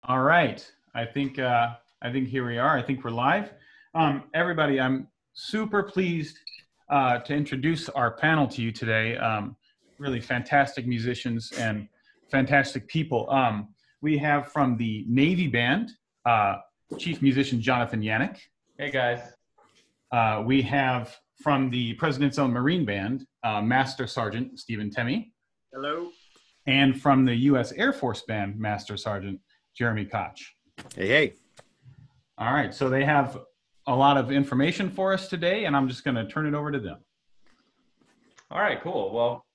All right. I think here we are. I think we're live. Everybody, I'm super pleased to introduce our panel to you today. Really fantastic musicians and fantastic people. We have from the Navy Band, Chief Musician Jonathan Yanik. Hey guys. We have from the President's Own Marine Band, Master Sergeant Stephen Temme. Hello. And from the U.S. Air Force Band, Master Sergeant Jeremy Koch. Hey, hey. All right, so they have a lot of information for us today, and I'm just going to turn it over to them. All right, cool. Well,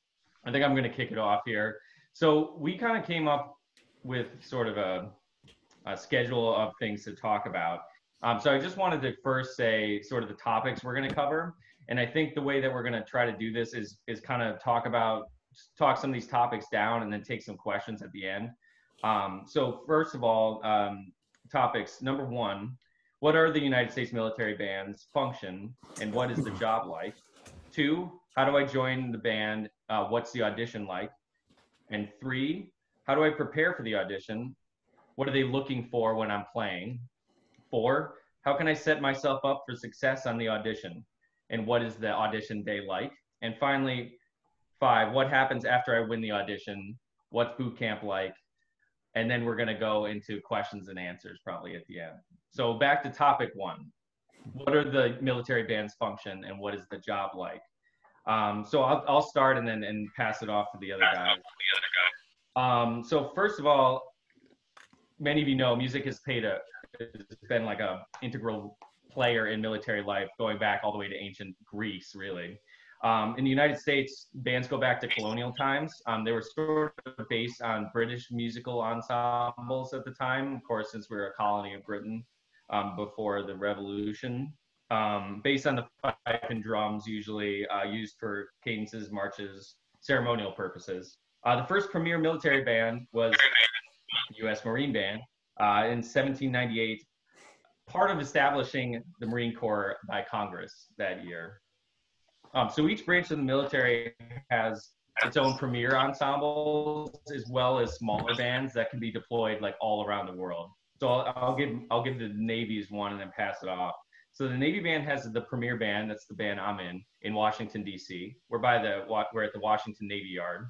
I think I'm going to kick it off here. So we kind of came up with sort of a schedule of things to talk about. So I just wanted to first say sort of the topics we're going to cover. And I think the way that we're going to try to do this is kind of talk some of these topics down and then take some questions at the end. So first of all, topics. Number one, what are the United States military band's function and what is the job like? Two, how do I join the band? What's the audition like? And three, how do I prepare for the audition? What are they looking for when I'm playing? Four, how can I set myself up for success on the audition? And what is the audition day like? And finally, five, what happens after I win the audition? What's boot camp like? And then we're going to go into questions and answers probably at the end. So back to topic one. What are the military band's function and what is the job like? So I'll start and then pass it off to the other guys. So first of all, many of you know music has been like a integral player in military life going back all the way to ancient Greece, really. In the United States, bands go back to colonial times. They were sort of based on British musical ensembles at the time, of course, since we were a colony of Britain before the Revolution. Based on the pipe and drums, usually used for cadences, marches, ceremonial purposes. The first premier military band was the U.S. Marine Band in 1798, part of establishing the Marine Corps by Congress that year. So each branch of the military has its own premier ensembles as well as smaller bands that can be deployed like all around the world. So I'll give the Navy's one and then pass it off. So the Navy Band has the premier band, that's the band I'm in Washington, D.C. We're at the Washington Navy Yard.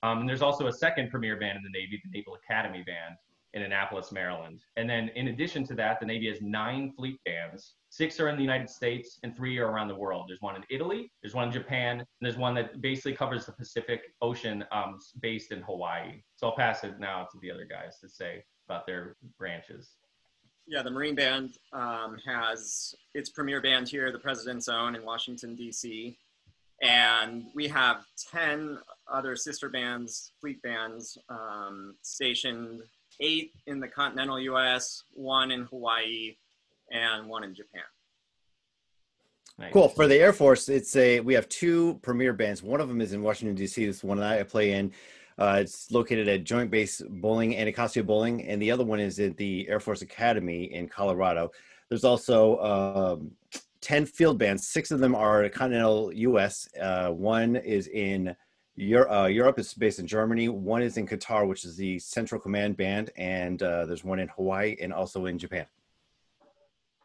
And there's also a second premier band in the Navy, the Naval Academy Band in Annapolis, Maryland. And then in addition to that, the Navy has 9 fleet bands. 6 are in the United States and 3 are around the world. There's one in Italy, there's one in Japan, and there's one that basically covers the Pacific Ocean based in Hawaii. So I'll pass it now to the other guys to say about their branches. Yeah, the Marine Band has its premier band here, the President's Own in Washington, D.C. And we have 10 other sister bands, fleet bands, stationed 8 in the continental U.S., 1 in Hawaii, and 1 in Japan. Nice. Cool. For the Air Force, we have 2 premier bands. One of them is in Washington, D.C. This is the one that I play in. It's located at Joint Base Bowling, Anacostia Bowling, and the other one is at the Air Force Academy in Colorado. There's also 10 field bands. 6 of them are continental U.S. 1 is in Europe, is based in Germany. 1 is in Qatar, which is the Central Command Band, and there's 1 in Hawaii and also in Japan.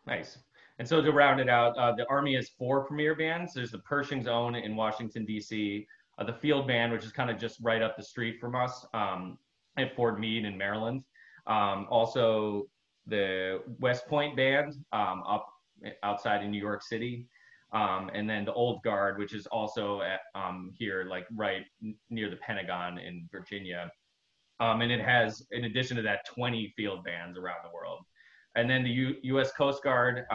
Nice. And so to round it out, the Army has 4 premier bands. There's the Pershing's Own in Washington, D.C., the Field Band, which is kind of just right up the street from us at Fort Meade in Maryland. Also the West Point Band up outside in New York City. And then the Old Guard, which is also at here, like right near the Pentagon in Virginia. And it has, in addition to that, 20 field bands around the world. And then the U.S. Coast Guard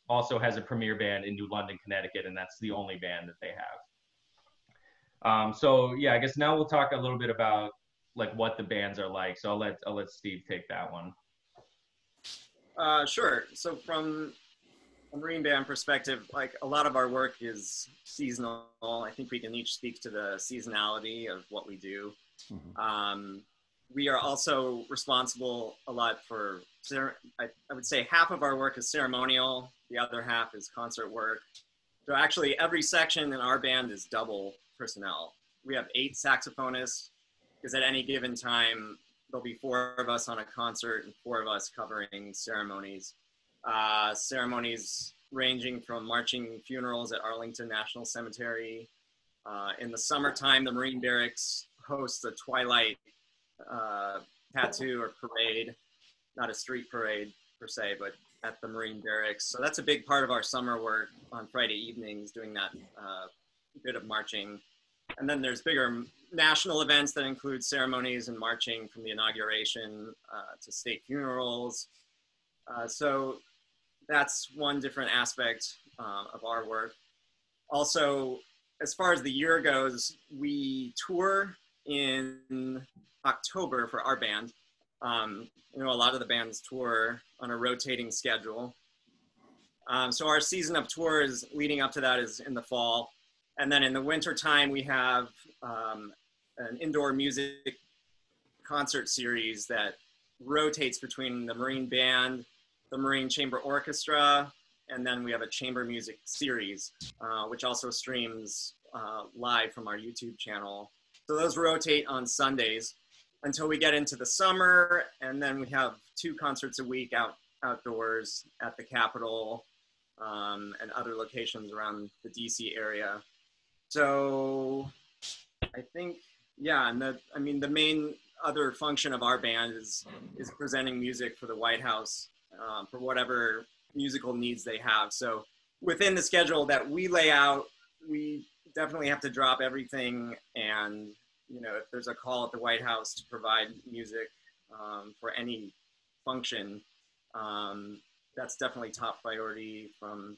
also has a premier band in New London, Connecticut, and that's the only band that they have. So yeah, I guess now we'll talk a little bit about like what the bands are like. So I'll let Steve take that one. Sure. So from a Marine Band perspective, like a lot of our work is seasonal. I think we can each speak to the seasonality of what we do. Mm-hmm. We are also responsible a lot for, I would say half of our work is ceremonial, the other half is concert work. So actually every section in our band is double personnel. We have 8 saxophonists because at any given time, there'll be 4 of us on a concert and 4 of us covering ceremonies. Ceremonies ranging from marching funerals at Arlington National Cemetery. In the summertime, the Marine Barracks hosts a twilight tattoo or parade, not a street parade per se, but at the Marine Barracks. So that's a big part of our summer work on Friday evenings, doing that bit of marching. And then there's bigger national events that include ceremonies and marching from the inauguration to state funerals. So that's one different aspect of our work. Also, as far as the year goes, we tour in October for our band. You know, a lot of the bands tour on a rotating schedule. So our season of tours leading up to that is in the fall. And then in the winter time, we have an indoor music concert series that rotates between the Marine Band, the Marine Chamber Orchestra, and then we have a chamber music series, which also streams live from our YouTube channel. So those rotate on Sundays until we get into the summer, and then we have 2 concerts a week outdoors at the Capitol and other locations around the DC area. So I think, yeah, and the main other function of our band is presenting music for the White House for whatever musical needs they have. So within the schedule that we lay out, we definitely have to drop everything. And, you know, if there's a call at the White House to provide music for any function, that's definitely top priority, from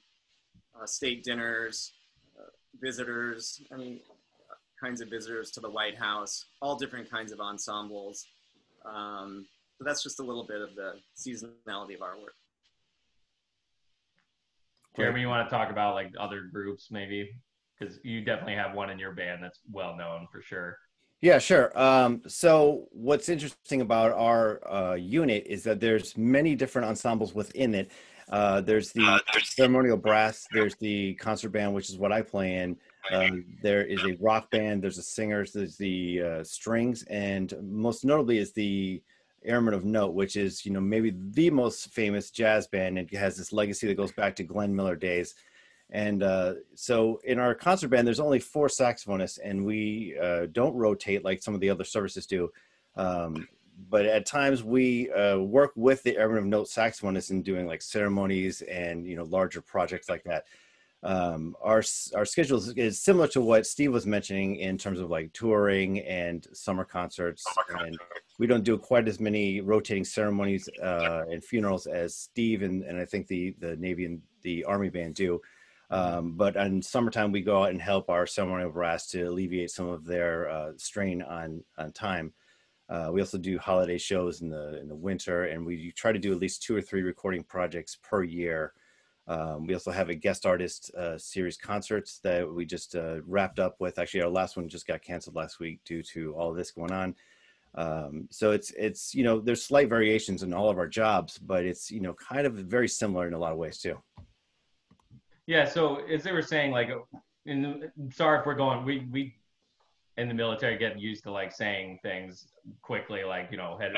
state dinners, visitors, kinds of visitors to the White House, all different kinds of ensembles. So that's just a little bit of the seasonality of our work. Jeremy, you want to talk about like other groups maybe? Because you definitely have one in your band that's well known for sure. Yeah, sure. So what's interesting about our unit is that there's many different ensembles within it. There's the ceremonial brass, there's the concert band, which is what I play in. There is a rock band, there's the singers, there's the strings, and most notably is the Airmen of Note, which is, you know, maybe the most famous jazz band. It has this legacy that goes back to Glenn Miller days. And so in our concert band, there's only 4 saxophonists, and we don't rotate like some of the other services do. But at times we work with the Airmen of Note saxophonists in doing like ceremonies and, you know, larger projects like that. Our schedule is similar to what Steve was mentioning in terms of like touring and summer concerts. And we don't do quite as many rotating ceremonies and funerals as Steve and I think the Navy and the Army band do. But in summertime, we go out and help our ceremonial brass to alleviate some of their strain on time. We also do holiday shows in the winter, and we try to do at least 2 or 3 recording projects per year. We also have a guest artist series concerts that we just wrapped up with. Actually, our last one just got canceled last week due to all of this going on. So it's you know, there's slight variations in all of our jobs, but it's, you know, kind of very similar in a lot of ways too. Yeah, so as they were saying, like, sorry if we're going, we in the military get used to like saying things quickly, like, you know, head of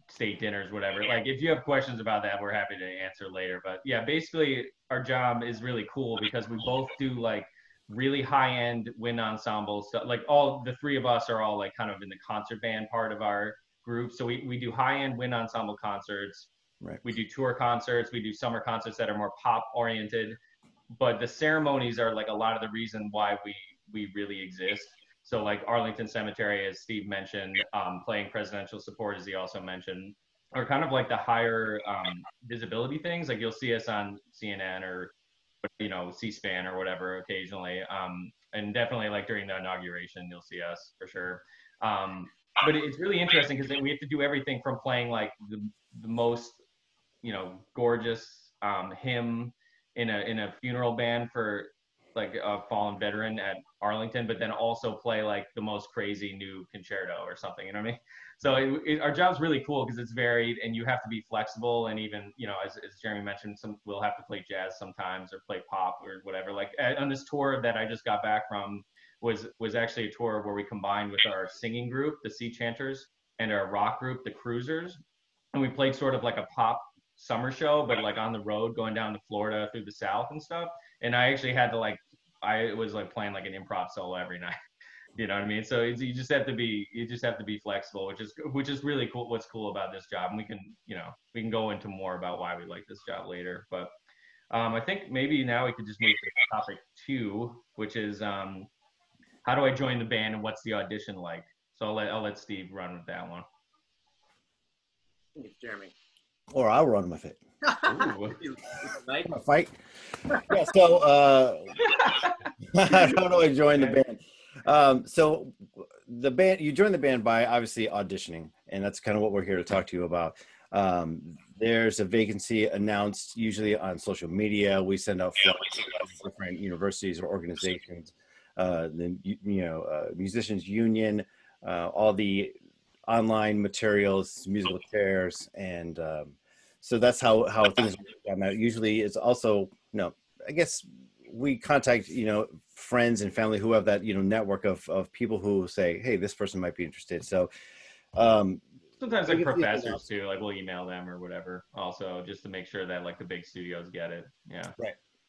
state dinners, whatever. Like, if you have questions about that, we're happy to answer later. But yeah, basically our job is really cool because we both do like really high-end wind ensembles. So, like, all the 3 of us are all like kind of in the concert band part of our group. So we do high-end wind ensemble concerts. Right. We do tour concerts, we do summer concerts that are more pop oriented, but the ceremonies are like a lot of the reason why we really exist. So like Arlington Cemetery, as Steve mentioned, playing presidential support, as he also mentioned, are kind of like the higher visibility things. Like you'll see us on CNN or, you know, C-SPAN or whatever occasionally. And definitely like during the inauguration, you'll see us for sure. But it's really interesting because we have to do everything from playing like the most, you know, gorgeous hymn in a funeral band for like a fallen veteran at Arlington, but then also play like the most crazy new concerto or something, you know what I mean? So our job's really cool because it's varied and you have to be flexible. And even, you know, as Jeremy mentioned, we'll have to play jazz sometimes or play pop or whatever. Like on this tour that I just got back from was actually a tour where we combined with our singing group, the Sea Chanters. and a rock group, the Cruisers, and we played sort of like a pop summer show, but like on the road going down to Florida through the South and stuff. And I actually had to like, I was like playing like an improv solo every night. You know what I mean? So you just have to be flexible, which is really cool. What's cool about this job, and we can go into more about why we like this job later. But I think maybe now we could just move to topic 2, which is how do I join the band and what's the audition like? So I'll let Steve run with that one. Jeremy. Or I'll run with it. Right? A fight. Yeah. So how do I join the band? So the band, you join the band by obviously auditioning, and that's kind of what we're here to talk to you about. There's a vacancy announced usually on social media. We send out flyers to different universities or organizations, the musicians union, all the online materials, musical chairs, and so that's how things are done. Usually it's also, I guess we contact, friends and family who have that, network of people who say, hey, this person might be interested. So sometimes like professors too, like we'll email them or whatever also, just to make sure that like the big studios get it. Yeah.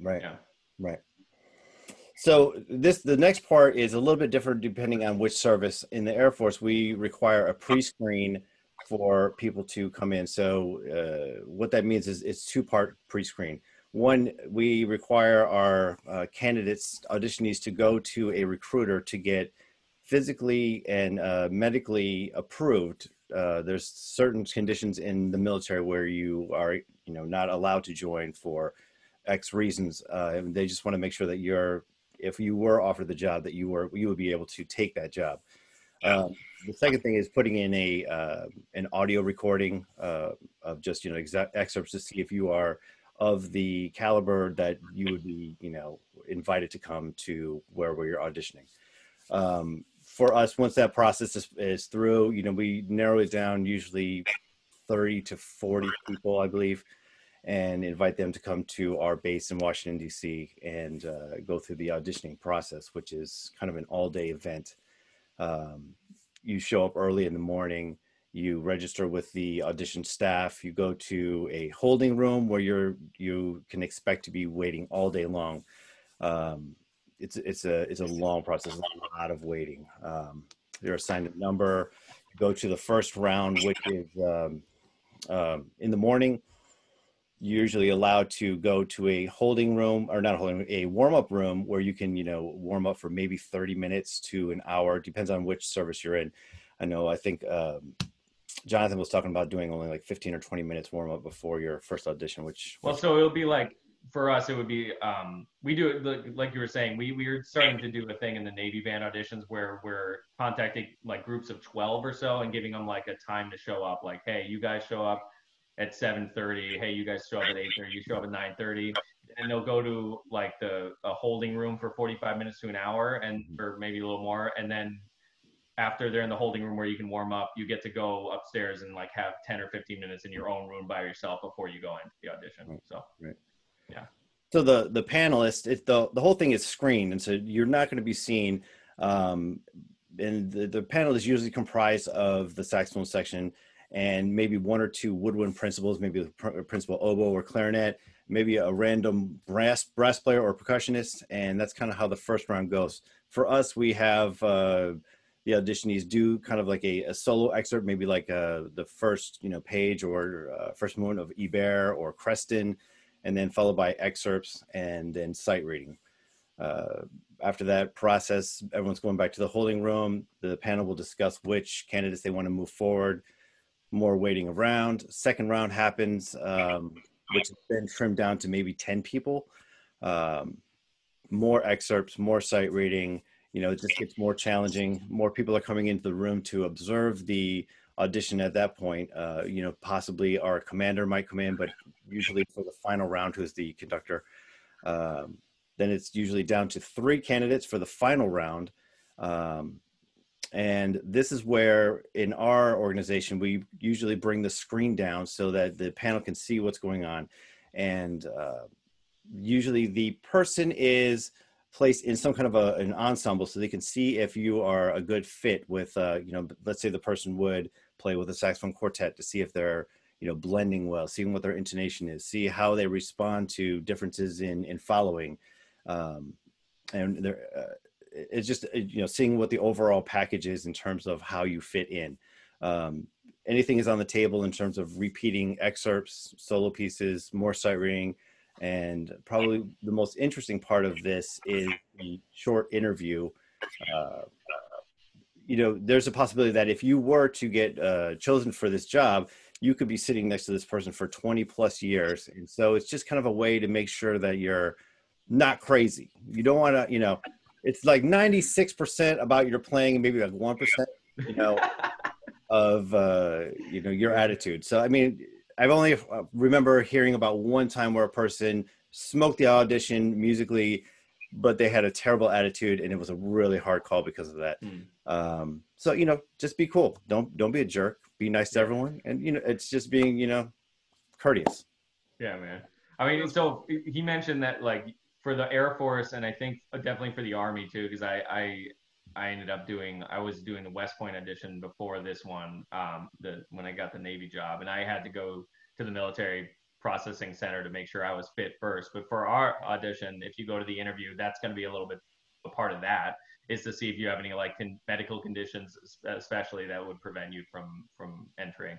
Right. Yeah. Right. So the next part is a little bit different depending on which service. In the Air Force, we require a pre-screen for people to come in. So what that means is it's 2-part pre-screen. One, we require our candidates, auditionees, to go to a recruiter to get physically and medically approved. There's certain conditions in the military where you are, not allowed to join for X reasons. And they just want to make sure that if you were offered the job, that you would be able to take that job. The second thing is putting in an audio recording of just excerpts to see if you are of the caliber that you would be invited to come to where you're auditioning. For us, once that process is through, we narrow it down, usually 30 to 40 people, I believe, and invite them to come to our base in Washington, D.C. and go through the auditioning process, which is kind of an all-day event. You show up early in the morning, you register with the audition staff, you go to a holding room where you can expect to be waiting all day long. It's a long process, a lot of waiting. You're assigned a number, you go to the first round, which is in the morning. You're usually allowed to go to a holding room, or not a holding room, a warm-up room where you can, warm up for maybe 30 minutes to an hour. Depends on which service you're in. I think Jonathan was talking about doing only like 15 or 20 minutes warm-up before your first audition, so it'll be like, for us, it would be, we do it like you were saying, we're starting to do a thing in the Navy band auditions where we're contacting like groups of 12 or so and giving them like a time to show up. Like, hey, you guys show up at 7:30. Hey, you guys show up at 8:30. You show up at 9:30, and they'll go to like a holding room for 45 minutes to an hour, or maybe a little more. And then after they're in the holding room where you can warm up, you get to go upstairs and like have 10 or 15 minutes in your own room by yourself before you go into the audition. So, yeah. So the panelists, the whole thing is screened, and so you're not going to be seen. And the panel is usually comprised of the saxophone section and maybe 1 or 2 woodwind principals, maybe a principal oboe or clarinet, maybe a random brass player or percussionist, and that's kind of how the first round goes. For us, we have the auditionees do kind of like a solo excerpt, maybe like the first page or first movement of Ibert or Creston, and then followed by excerpts and then sight reading. After that process, everyone's going back to the holding room. The panel will discuss which candidates they want to move forward. More waiting around. Second round happens, which has been trimmed down to maybe 10 people. More excerpts, more sight reading. It just gets more challenging. More people are coming into the room to observe the audition at that point. Possibly our commander might come in, but usually for the final round, who's the conductor, then it's usually down to 3 candidates for the final round. And this is where in our organization, we usually bring the screen down so that the panel can see what's going on. And usually the person is placed in some kind of an ensemble so they can see if you are a good fit with, let's say the person would play with a saxophone quartet to see if they're, you know, blending well, seeing what their intonation is, see how they respond to differences in following. And they're, it's just, you know, seeing what the overall package is in terms of how you fit in. Anything is on the table in terms of repeating excerpts, solo pieces, more sight reading, and probably the most interesting part of this is the short interview. You know, there's a possibility that if you were to get chosen for this job, you could be sitting next to this person for 20 plus years. And so it's just kind of a way to make sure that you're not crazy. You don't want to, you know, it's like 96% about your playing and maybe like 1%, you know, of, you know, your attitude. So, I mean, I've only remember hearing about one time where a person smoked the audition musically, but they had a terrible attitude and it was a really hard call because of that. So, you know, just be cool. Don't be a jerk. Be nice to everyone. And, you know, it's just being, you know, courteous. Yeah, man. I mean, so he mentioned that like for the Air Force, and I think definitely for the Army too, because I ended up I was doing the West Point audition before this one, when I got the Navy job, and I had to go to the military processing center to make sure I was fit first. But for our audition, if you go to the interview, that's going to be a little bit a part of that, is to see if you have any like medical conditions, especially that would prevent you from entering.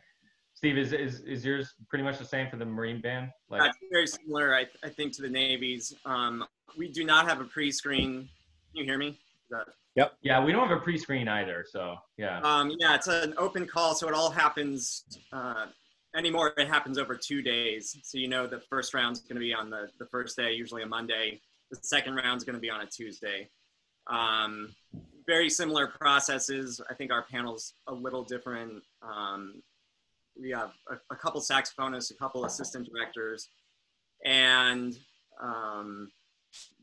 Steve, is yours pretty much the same for the Marine Band? Like, it's very similar, I think, to the Navy's. We do not have a pre-screen. Can you hear me? Yep. Yeah, we don't have a pre-screen either, so yeah. Yeah, it's an open call, so it all happens anymore. It happens over 2 days. So you know the first round's going to be on the first day, usually a Monday. The second round's going to be on a Tuesday. Very similar processes. I think our panel's a little different. We have a couple saxophonists, a couple assistant directors, and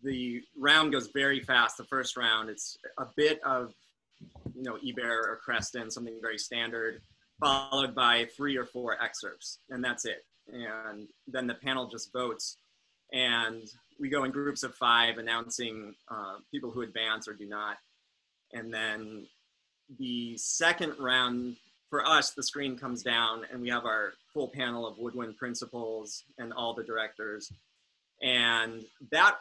the round goes very fast. The first round, it's a bit of, you know, Ebert or Creston, something very standard, followed by 3 or 4 excerpts, and that's it. And then the panel just votes, and we go in groups of 5, announcing people who advance or do not. And then the second round, for us, the screen comes down and we have our full panel of woodwind principals and all the directors. And that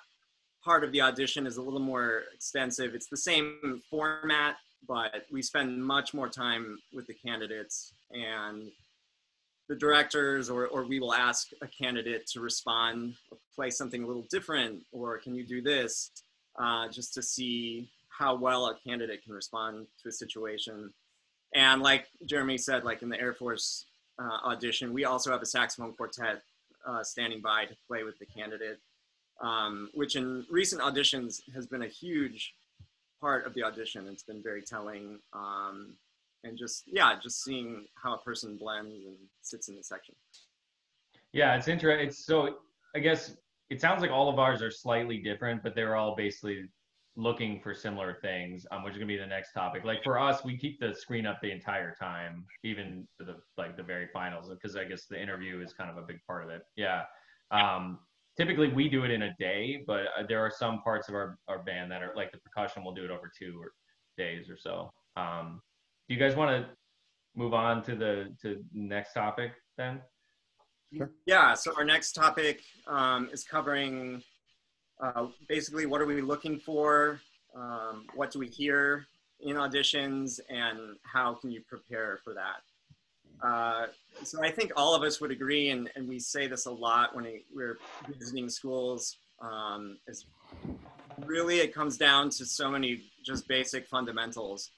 part of the audition is a little more extensive. It's the same format, but we spend much more time with the candidates, and the directors, or we will ask a candidate to respond, or play something a little different, or can you do this, just to see how well a candidate can respond to a situation. And like Jeremy said, like in the Air Force audition, we also have a saxophone quartet standing by to play with the candidate, which in recent auditions has been a huge part of the audition. It's been very telling, and just seeing how a person blends and sits in the section. Yeah, it's interesting. So I guess it sounds like all of ours are slightly different, but they're all basically looking for similar things, which is gonna be the next topic. Like for us, we keep the screen up the entire time, even to the very finals, because I guess the interview is kind of a big part of it. Yeah. Typically we do it in a day, but there are some parts of our band that are like the percussion, we'll do it over 2 days or so. Do you guys want to move on to the next topic then? Sure. Yeah, so our next topic is covering basically what are we looking for, what do we hear in auditions, and how can you prepare for that? So I think all of us would agree, and we say this a lot when we're visiting schools, is really it comes down to so many just basic fundamentals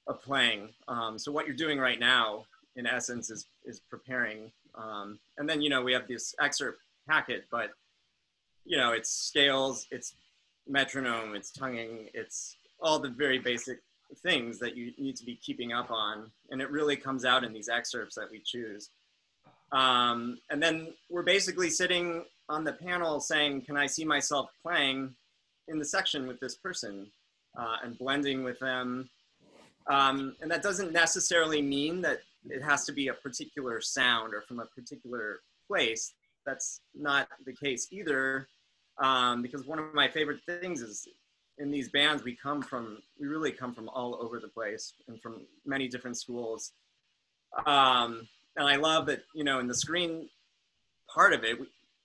of playing. So what you're doing right now, in essence, is preparing. And then, you know, we have this excerpt packet, but, you know, it's scales, it's metronome, it's tonguing, it's all the very basic things that you need to be keeping up on. And it really comes out in these excerpts that we choose. And then we're basically sitting on the panel saying, can I see myself playing in the section with this person, and blending with them? And that doesn't necessarily mean that it has to be a particular sound or from a particular place. That's not the case either, because one of my favorite things is in these bands, we really come from all over the place and from many different schools. And I love that, you know, in the screen part of it,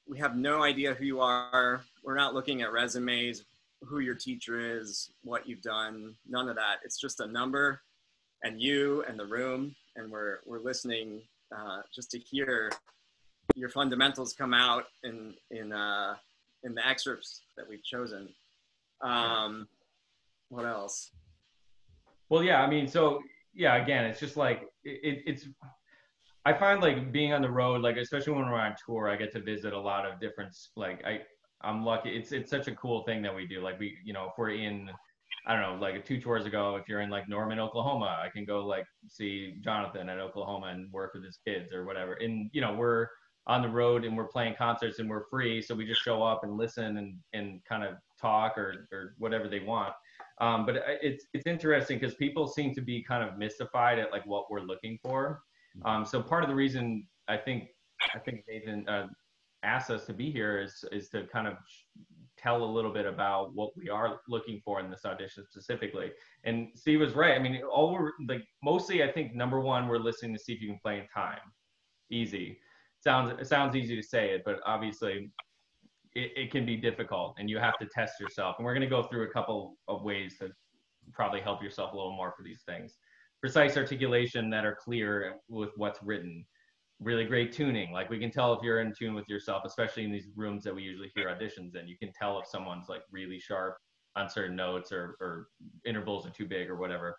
we have no idea who you are. We're not looking at resumes, who your teacher is, what you've done, none of that. It's just a number and you and the room, and we're listening just to hear your fundamentals come out in the excerpts that we've chosen. What else? Well, yeah, I mean, so yeah, again, it's just like it's. I find like being on the road, like especially when we're on tour, I get to visit a lot of different. Like I'm lucky. It's such a cool thing that we do. Like we, you know, if we're in, I don't know, like 2 tours ago, if you're in like Norman, Oklahoma, I can go like see Jonathan at Oklahoma and work with his kids or whatever. And you know, we're on the road and we're playing concerts and we're free, so we just show up and listen and kind of talk or whatever they want. But it's interesting because people seem to be kind of mystified at like what we're looking for. So part of the reason I think Nathan asked us to be here is to kind of tell a little bit about what we are looking for in this audition specifically. And Steve was right. I mean, all we're like mostly, I think number one, we're listening to see if you can play in time. Easy. It sounds easy to say it, but obviously it can be difficult and you have to test yourself. And we're going to go through a couple of ways to probably help yourself a little more for these things. Precise articulation that are clear with what's written. Really great tuning. Like we can tell if you're in tune with yourself, especially in these rooms that we usually hear auditions in. You can tell if someone's like really sharp on certain notes or intervals are too big or whatever.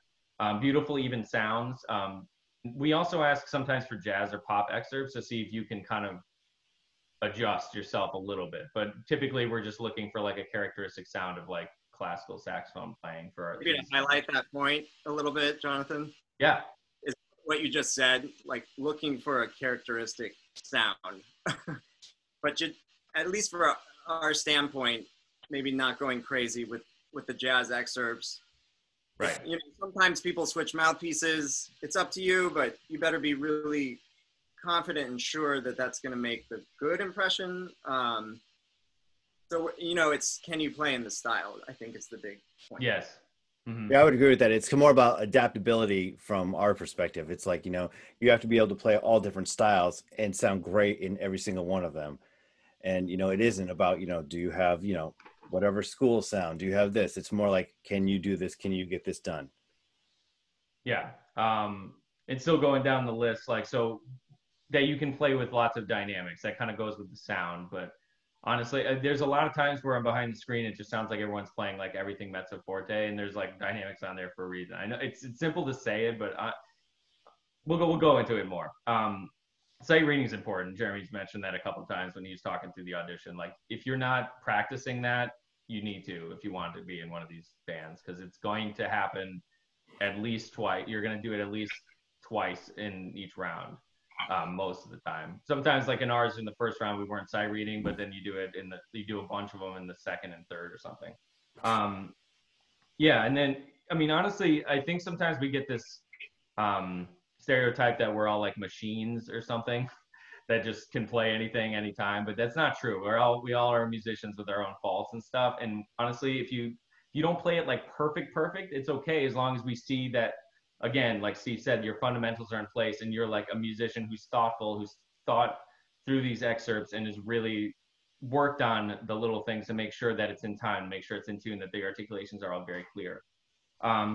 Beautiful even sounds. We also ask sometimes for jazz or pop excerpts to see if you can kind of adjust yourself a little bit. But typically we're just looking for like a characteristic sound of like classical saxophone playing for our. Maybe to highlight that point a little bit, Jonathan. Yeah. Is what you just said, like looking for a characteristic sound. But you, at least for our standpoint, maybe not going crazy with the jazz excerpts. Right. You know, sometimes people switch mouthpieces. It's up to you, but you better be really confident and sure that that's going to make the good impression. So, you know, it's, can you play in the style? I think it's the big point. Yes. Mm-hmm. Yeah, I would agree with that. It's more about adaptability from our perspective. It's like, you know, you have to be able to play all different styles and sound great in every single one of them. And, you know, it isn't about, you know, do you have, you know, whatever school sound, do you have this? It's more like, can you do this? Can you get this done? Yeah. And still going down the list, like, so that you can play with lots of dynamics. That kind of goes with the sound. But honestly, there's a lot of times where I'm behind the screen. It just sounds like everyone's playing like everything mezzo forte, and there's like dynamics on there for a reason. I know it's simple to say it, but we'll go into it more. Sight reading is important. Jeremy's mentioned that a couple of times when he was talking through the audition. Like, if you're not practicing that, you need to if you want to be in one of these bands, because it's going to happen at least twice. You're going to do it at least twice in each round. Most of the time. Sometimes, like in ours, in the first round, we weren't sight reading, but then you do a bunch of them in the second and third or something. Yeah, and then I mean, honestly, I think sometimes we get this stereotype that we're all like machines or something that just can play anything, anytime. But that's not true. We all are musicians with our own faults and stuff. And honestly, if you don't play it like perfect, it's okay as long as we see that. Again, like Steve said, your fundamentals are in place and you're like a musician who's thoughtful, who's thought through these excerpts and has really worked on the little things to make sure that it's in time, make sure it's in tune, that the articulations are all very clear.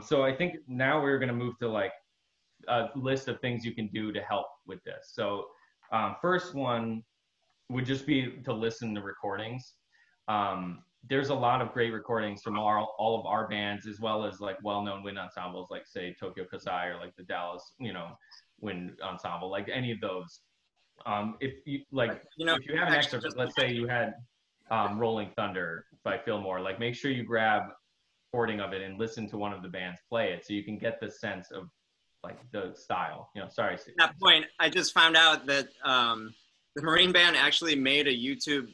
So I think now we're going to move to like a list of things you can do to help with this. So first one would just be to listen to recordings. There's a lot of great recordings from all of our bands, as well as like well-known wind ensembles, like say Tokyo Kasai or like the Dallas, you know, wind ensemble, like any of those. If you like, you know, if you have an excerpt, let's say you had Rolling Thunder by Fillmore, like make sure you grab recording of it and listen to one of the bands play it, so you can get the sense of like the style. You know, sorry, Steve. At that point, I just found out that the Marine Band actually made a YouTube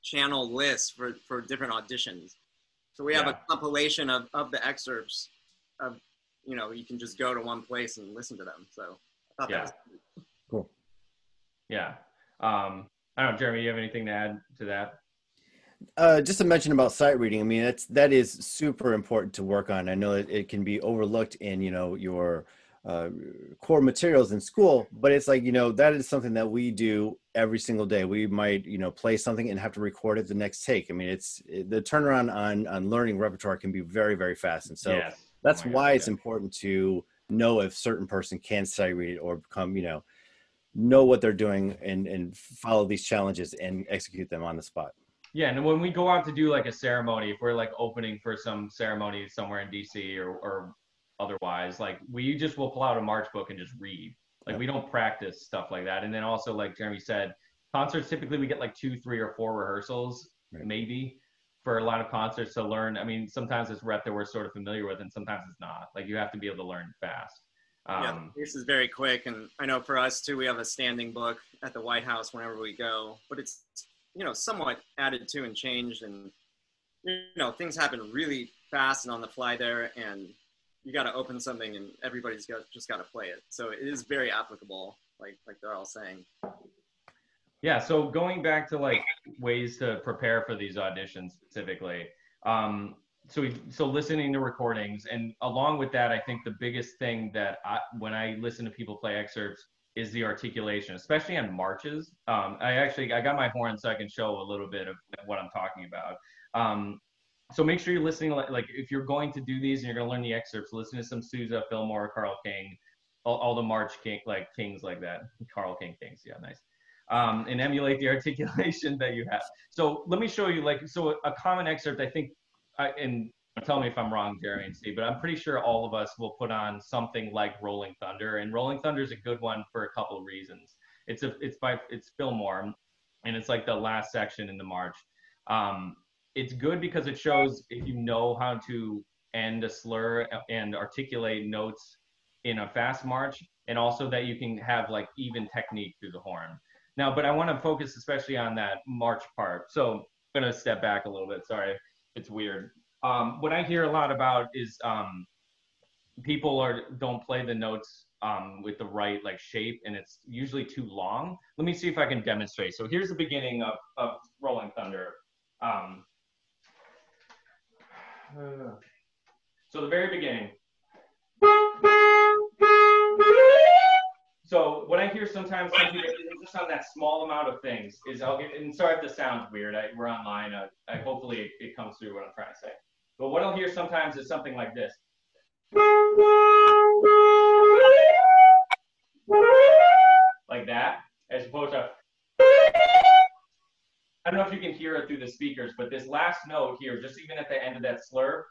channel list for different auditions. So we have a compilation of the excerpts of, you know, you can just go to one place and listen to them. So I thought that was cool. Yeah. I don't know, Jeremy, you have anything to add to that? Just to mention about sight reading. I mean, that is super important to work on. I know it can be overlooked in, you know, your uh, core materials in school, but it's like, that is something that we do every single day. We might, play something and have to record it the next take. I mean, the turnaround on learning repertoire can be very, very fast. And so Yes. that's Oh my why God, it's yeah. important to know if certain person can sight read or become, know what they're doing and follow these challenges and execute them on the spot. Yeah, and when we go out to do like a ceremony, if we're like opening for some ceremony somewhere in DC or otherwise, like we just will pull out a march book and just read. Like we don't practice stuff like that. And then also, like Jeremy said, concerts typically we get like 2, 3, or 4 rehearsals, maybe, for a lot of concerts to learn. I mean, sometimes it's rep that we're sort of familiar with, and sometimes it's not. Like you have to be able to learn fast. Yeah, the pace is very quick, and I know for us too, we have a standing book at the White House whenever we go, but it's somewhat added to and changed, and things happen really fast and on the fly there, and you got to open something, and everybody's just got to play it. So it is very applicable, like they're all saying. Yeah. So going back to like ways to prepare for these auditions specifically. So listening to recordings, and along with that, I think the biggest thing that when I listen to people play excerpts is the articulation, especially on marches. I got my horn so I can show a little bit of what I'm talking about. So make sure you're listening, like if you're going to do these and you're going to learn the excerpts, listen to some Sousa, Fillmore, Carl King, all the March King, like kings like that. Carl King kings, yeah, nice. And emulate the articulation that you have. So let me show you, so a common excerpt, I think, and tell me if I'm wrong, Jeremy and Steve, but I'm pretty sure all of us will put on something like Rolling Thunder, and Rolling Thunder is a good one for a couple of reasons. It's Fillmore, and it's like the last section in the march. It's good because it shows if you know how to end a slur and articulate notes in a fast march, and also that you can have like even technique through the horn. Now, but I want to focus especially on that march part. So I'm going to step back a little bit. Sorry, it's weird. What I hear a lot about is people don't play the notes with the right like shape, and it's usually too long. Let me see if I can demonstrate. So here's the beginning of Rolling Thunder. So the very beginning. So what I hear sometimes, some people, just on that small amount of things, is and sorry if this sounds weird, we're online, hopefully it comes through what I'm trying to say. But what I'll hear sometimes is something like this. Like that, as opposed to, I don't know if you can hear it through the speakers, but this last note here, just even at the end of that slur,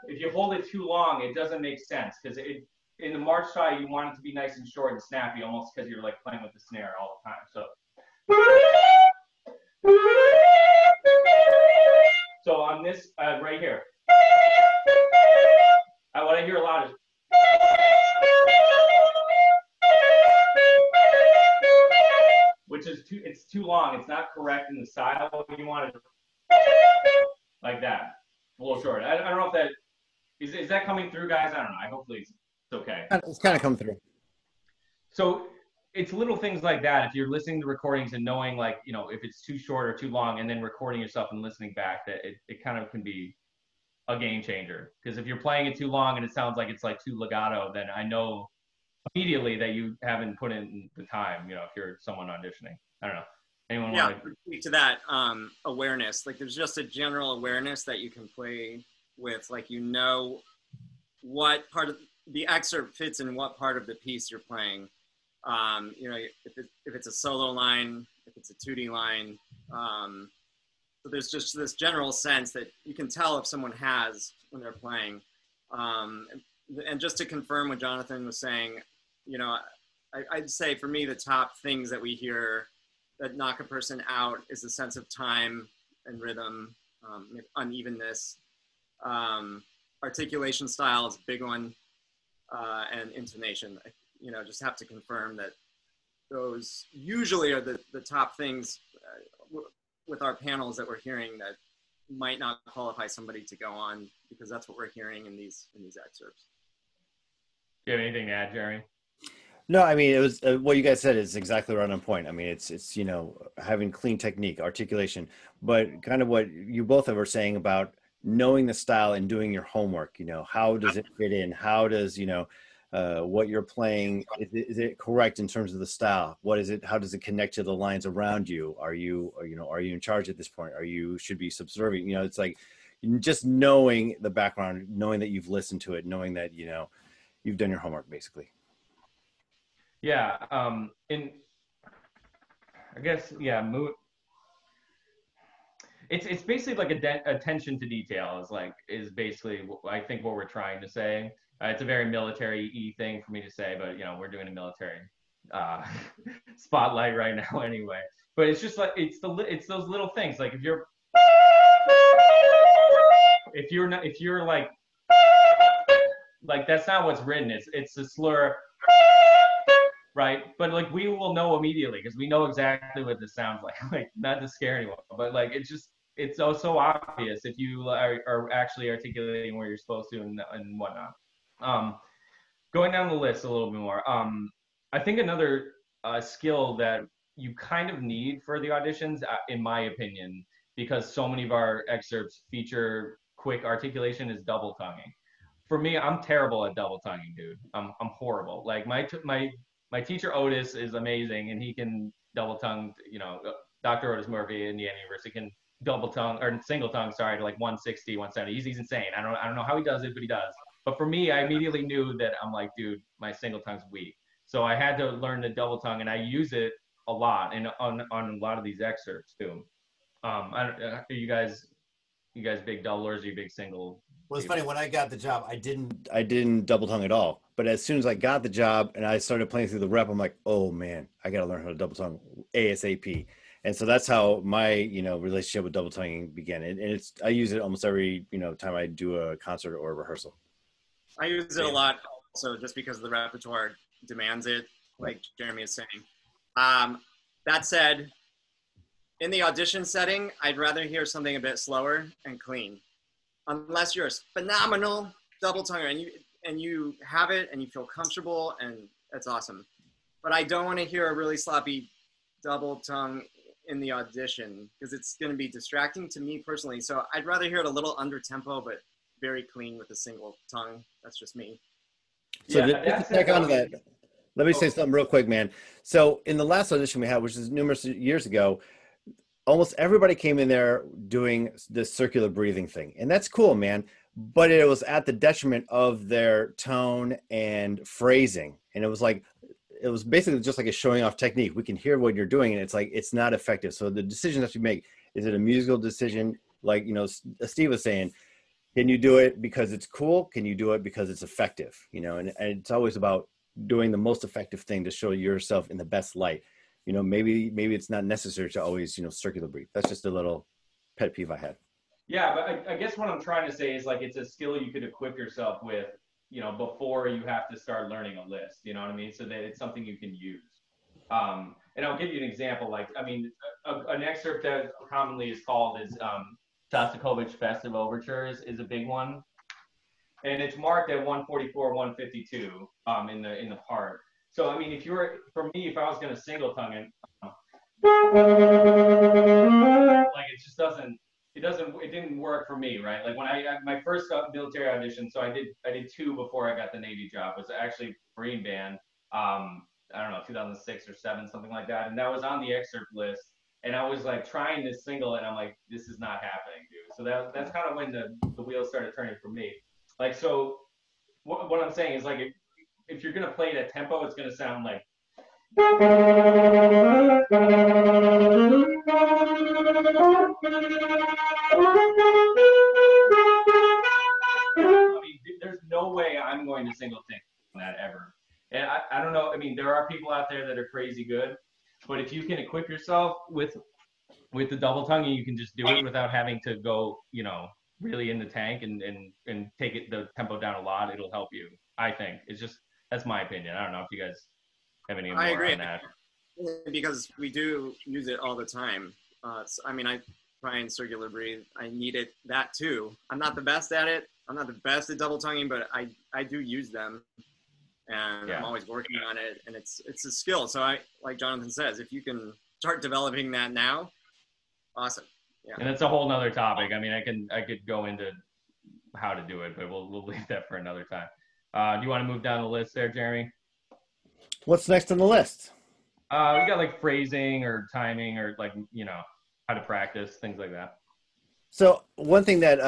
if you hold it too long, it doesn't make sense, because in the march style, you want it to be nice and short and snappy, almost because you're like playing with the snare all the time. So on this right here, what I hear a lot is, which is it's too long. It's not correct in the style. You want it like that, a little short. I don't know if that is that coming through, guys. I don't know. Hopefully it's okay. It's kind of come through. So it's little things like that. If you're listening to recordings and knowing, like, if it's too short or too long, and then recording yourself and listening back, that it kind of can be a game changer. Because if you're playing it too long and it sounds like it's like too legato, then I know immediately that you haven't put in the time, if you're someone auditioning. I don't know. Anyone want to speak to that? Awareness. Like there's just a general awareness that you can play with, like, what part of the excerpt fits in what part of the piece you're playing. If it's a solo line, if it's a 2D line. So there's just this general sense that you can tell if someone has when they're playing. And just to confirm what Jonathan was saying, I'd say for me, the top things that we hear that knock a person out is the sense of time and rhythm, unevenness. Articulation style is a big one, and intonation. Just have to confirm that those usually are the top things with our panels that we're hearing that might not qualify somebody to go on, because that's what we're hearing in these excerpts. Do you have anything to add, Jeremy? No, I mean, it was what you guys said is exactly right on point. I mean, it's having clean technique, articulation, but kind of what you both were saying about knowing the style and doing your homework. You know, how does it fit in? How does, you know, what you're playing, is it correct in terms of the style? What is it? How does it connect to the lines around you? Are you, or, you know, are you in charge at this point? Are you should be subservient? You know, it's like just knowing the background, knowing that you've listened to it, knowing that, you know, you've done your homework basically. Yeah. And I guess, yeah, it's basically like attention to detail is basically I think what we're trying to say. It's a very military-y thing for me to say, but you know, we're doing a military spotlight right now anyway. But it's just like it's those little things. Like if you're like that's not what's written. It's a slur, right? But like we will know immediately because we know exactly what this sounds like. Like not to scare anyone, but like it's so obvious if you are actually articulating where you're supposed to and whatnot. Going down the list a little bit more. I think another skill that you kind of need for the auditions, in my opinion, because so many of our excerpts feature quick articulation, is double tonguing. For me, I'm terrible at double tonguing, dude. I'm horrible. Like my teacher Otis is amazing, and he can double tongue. You know, Dr. Otis Murphy in Indiana University can double tongue or single tongue. Sorry, to like 160, 170. He's insane. I don't know how he does it, but he does. But for me, I immediately knew that I'm like, dude, my single tongue's weak. So I had to learn the double tongue, and I use it a lot and on a lot of these excerpts too. Are you guys big doublers? Are you big single? Well, it's funny, when I got the job, I didn't double tongue at all. But as soon as I got the job and I started playing through the rep, I'm like, oh man, I got to learn how to double tongue ASAP. And so that's how my, you know, relationship with double tonguing began. And I use it almost every, you know, time I do a concert or a rehearsal. I use it a lot also just because the repertoire demands it, like Jeremy is saying. That said, in the audition setting, I'd rather hear something a bit slower and clean. Unless you're a phenomenal double tonger and you have it and you feel comfortable, and that's awesome. But I don't want to hear a really sloppy double tongue in the audition because it's going to be distracting to me personally. So I'd rather hear it a little under tempo, but very clean with a single tongue. That's just me. So just to tack onto that, let me say something real quick, man. So in the last audition we had, which is numerous years ago, almost everybody came in there doing the circular breathing thing. And that's cool, man. But it was at the detriment of their tone and phrasing. And it was basically just like a showing off technique. We can hear what you're doing, and it's like, it's not effective. So the decision that you make, is it a musical decision? Like, you know, Steve was saying, can you do it because it's cool? Can you do it because it's effective? You know, and it's always about doing the most effective thing to show yourself in the best light. You know, maybe it's not necessary to always, you know, circular breathe. That's just a little pet peeve I had. Yeah, but I guess what I'm trying to say is like, it's a skill you could equip yourself with, you know, before you have to start learning a list, you know what I mean? So that it's something you can use. And I'll give you an example. Like, I mean, an excerpt that commonly is called is Shostakovich Festive Overtures is a big one. And it's marked at 144, 152 in the part. So, I mean, for me, if I was going to single tongue it, like it didn't work for me, right? Like when my first military audition, so I did 2 before I got the Navy job, was actually Marine Band, I don't know, 2006 or 7, something like that. And that was on the excerpt list. And I was like trying to single and I'm like, this is not happening, dude. So that's kind of when the wheels started turning for me. Like, so what I'm saying is like, if you're going to play it at tempo, it's going to sound like. I mean, there's no way I'm going to single think on that ever. And I don't know. I mean, there are people out there that are crazy good, but if you can equip yourself with the double tonguing, you can just do it without having to go, you know, really in the tank and take the tempo down a lot. It'll help you. I think that's my opinion. I don't know if you guys have any more on that. Because we do use it all the time. I mean, I try and circular breathe. I need that too. I'm not the best at it. I'm not the best at double tonguing, but I do use them, and yeah. I'm always working on it. And it's a skill. So like Jonathan says, if you can start developing that now, awesome. Yeah. And it's a whole nother topic. I mean, I could go into how to do it, but we'll leave that for another time. Do you want to move down the list there, Jeremy? What's next on the list? We got like phrasing or timing or like, you know, how to practice, things like that. So one thing that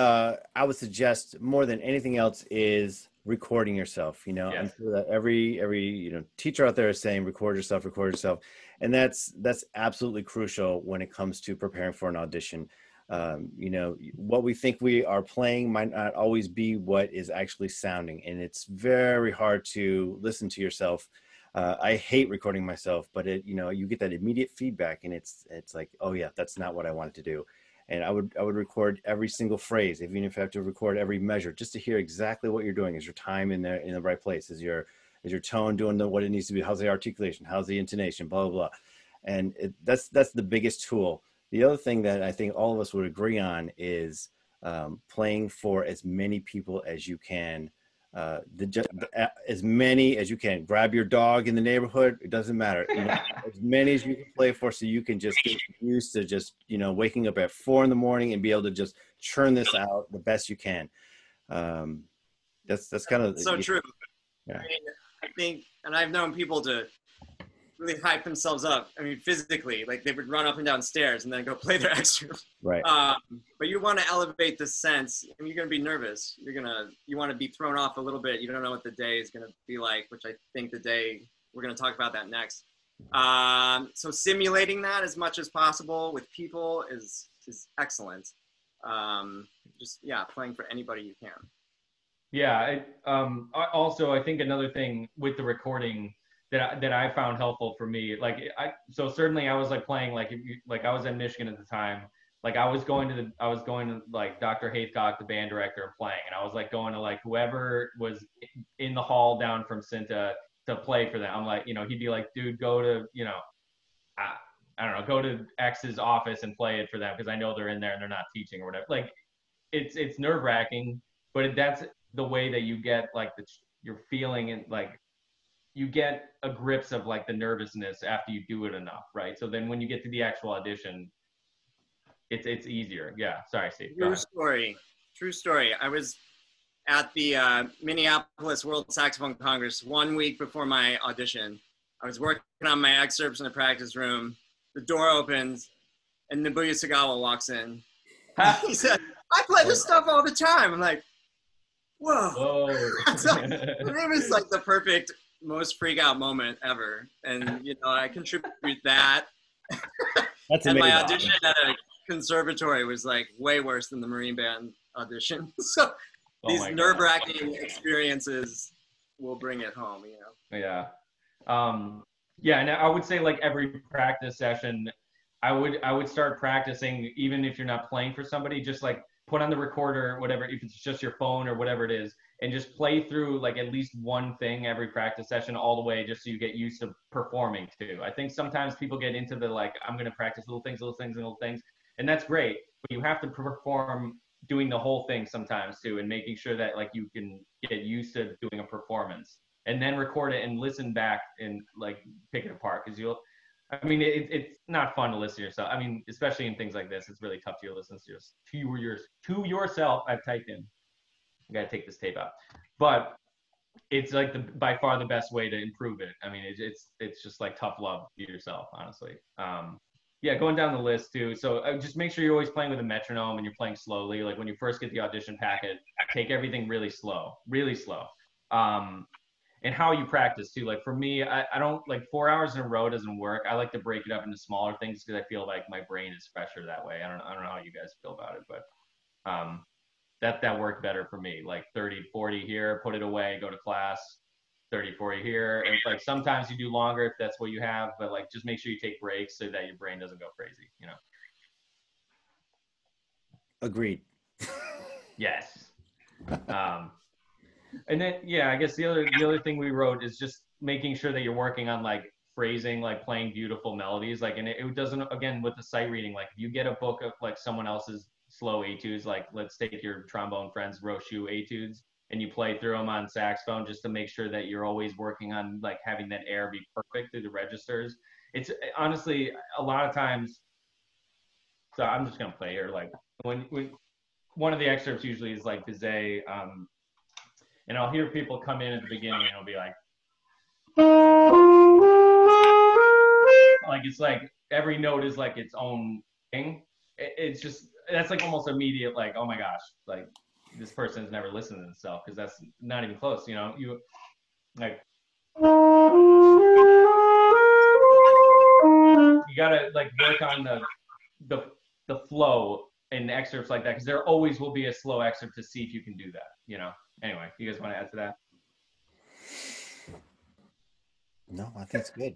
I would suggest more than anything else is recording yourself. You know, Yes. I'm sure that every teacher out there is saying record yourself, and that's absolutely crucial when it comes to preparing for an audition. You know, what we think we are playing might not always be what is actually sounding, and it's very hard to listen to yourself. I hate recording myself, but you get that immediate feedback, and it's like, oh yeah, that's not what I wanted to do. And I would record every single phrase, even if I have to record every measure, just to hear exactly what you're doing. Is your time in the right place? Is your tone doing what it needs to be? How's the articulation? How's the intonation? Blah blah blah. And that's the biggest tool. The other thing that I think all of us would agree on is playing for as many people as you can. As many as you can. Grab your dog in the neighborhood. It doesn't matter. As many as you can play for, so you can just get used to just waking up at 4 a.m. and be able to just churn this out the best you can. That's kind of so true. Yeah. I mean, I think, and I've known people to really hype themselves up. I mean, physically, like they would run up and down stairs and then go play their extra. Right. But you want to elevate the sense. I mean, you're going to be nervous. You want to be thrown off a little bit. You don't know what the day is going to be like, which I think we're going to talk about that next. So simulating that as much as possible with people is excellent. Playing for anybody you can. Yeah. Also, I think another thing with the recording that I found helpful for me, so certainly I was like playing, like I was in Michigan at the time, like I was going to like Dr. Haycock, the band director, and playing, and I was like going to like whoever was in the hall down from Cinta to play for them. I'm like, he'd be like, dude, go to, I don't know, go to X's office and play it for them, because I know they're in there and they're not teaching or whatever. Like it's nerve wracking, but that's the way that you get like you're feeling, and like you get a grips of like the nervousness after you do it enough, right? So then when you get to the actual audition, it's easier. Yeah, sorry, Steve. True story. I was at the Minneapolis World Saxophone Congress 1 week before my audition. I was working on my excerpts in the practice room. The door opens and Nobuya Sagawa walks in. He said, "I play this stuff all the time." I'm like, whoa. So, it was like the perfect, most freak out moment ever. And, I contribute that. That's and amazing. my audition at a conservatory was like way worse than the Marine Band audition. So these nerve-wracking experiences will bring it home, Yeah. Yeah, and I would say like every practice session, I would start practicing, even if you're not playing for somebody, just like put on the recorder, whatever, if it's just your phone or whatever it is, and just play through like at least one thing every practice session all the way, just so you get used to performing too. I think sometimes people get into the like, I'm going to practice little things, and that's great, but you have to perform doing the whole thing sometimes too, and making sure that like you can get used to doing a performance, and then record it and listen back and like pick it apart, because it's not fun to listen to yourself. I mean, especially in things like this, it's really tough to listen to yourself. I've typed in. I gotta take this tape out, but it's like by far the best way to improve it. I mean, it's just like tough love to yourself, honestly. Yeah, going down the list too. So just make sure you're always playing with a metronome and you're playing slowly. Like when you first get the audition packet, take everything really slow. And how you practice too. Like for me, I don't like 4 hours in a row doesn't work. I like to break it up into smaller things, because I feel like my brain is fresher that way. I don't know how you guys feel about it, but that worked better for me. Like 30, 40 here, put it away, go to class, 30, 40 here. And like sometimes you do longer if that's what you have, but like just make sure you take breaks so that your brain doesn't go crazy, Agreed. Yes. And then, yeah, I guess the other thing we wrote is just making sure that you're working on like phrasing, like playing beautiful melodies. Like, and it doesn't, again, with the sight reading, like if you get a book of like someone else's slow etudes, like let's take your trombone friend's Roshu etudes, and you play through them on saxophone, just to make sure that you're always working on like having that air be perfect through the registers. It's honestly, a lot of times So I'm just gonna play here. Like when one of the excerpts usually is like Bizet, and I'll hear people come in at the beginning and it'll be like it's like every note is like its own thing. It's just that's like almost immediate, like, oh my gosh, like this person's never listened to themselves, because that's not even close, you know. You like you gotta like work on the flow in excerpts like that, because there always will be a slow excerpt to see if you can do that, you know. Anyway, you guys want to add to that? No, I think it's good.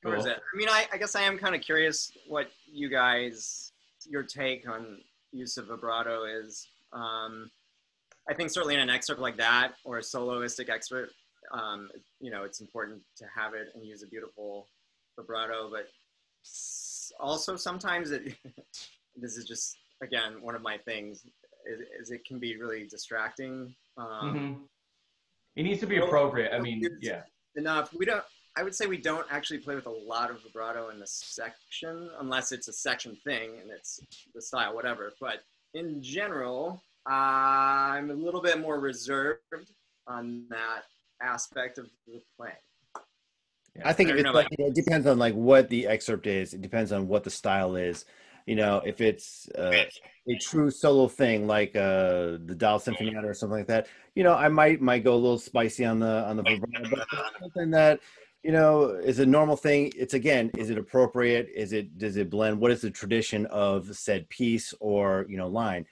Cool. I mean, I guess I am kind of curious what you guys, your take on use of vibrato is. I think certainly in an excerpt like that, or a soloistic excerpt, you know, it's important to have it and use a beautiful vibrato, but also sometimes this is just, again, one of my things, is it can be really distracting. It needs to be appropriate. I mean, yeah. Enough. I would say we don't actually play with a lot of vibrato in the section, unless it's a section thing and it's the style, whatever. But in general, I'm a little bit more reserved on that aspect of the playing. Yeah. I think it depends on like what the excerpt is. It depends on what the style is. You know, if it's a true solo thing like the Dial Sinfonietta or something like that, you know, I might go a little spicy on the vibrato, but something that, you know, is a normal thing. It's, again, is it appropriate? Does it blend? What is the tradition of said piece or, you know, line?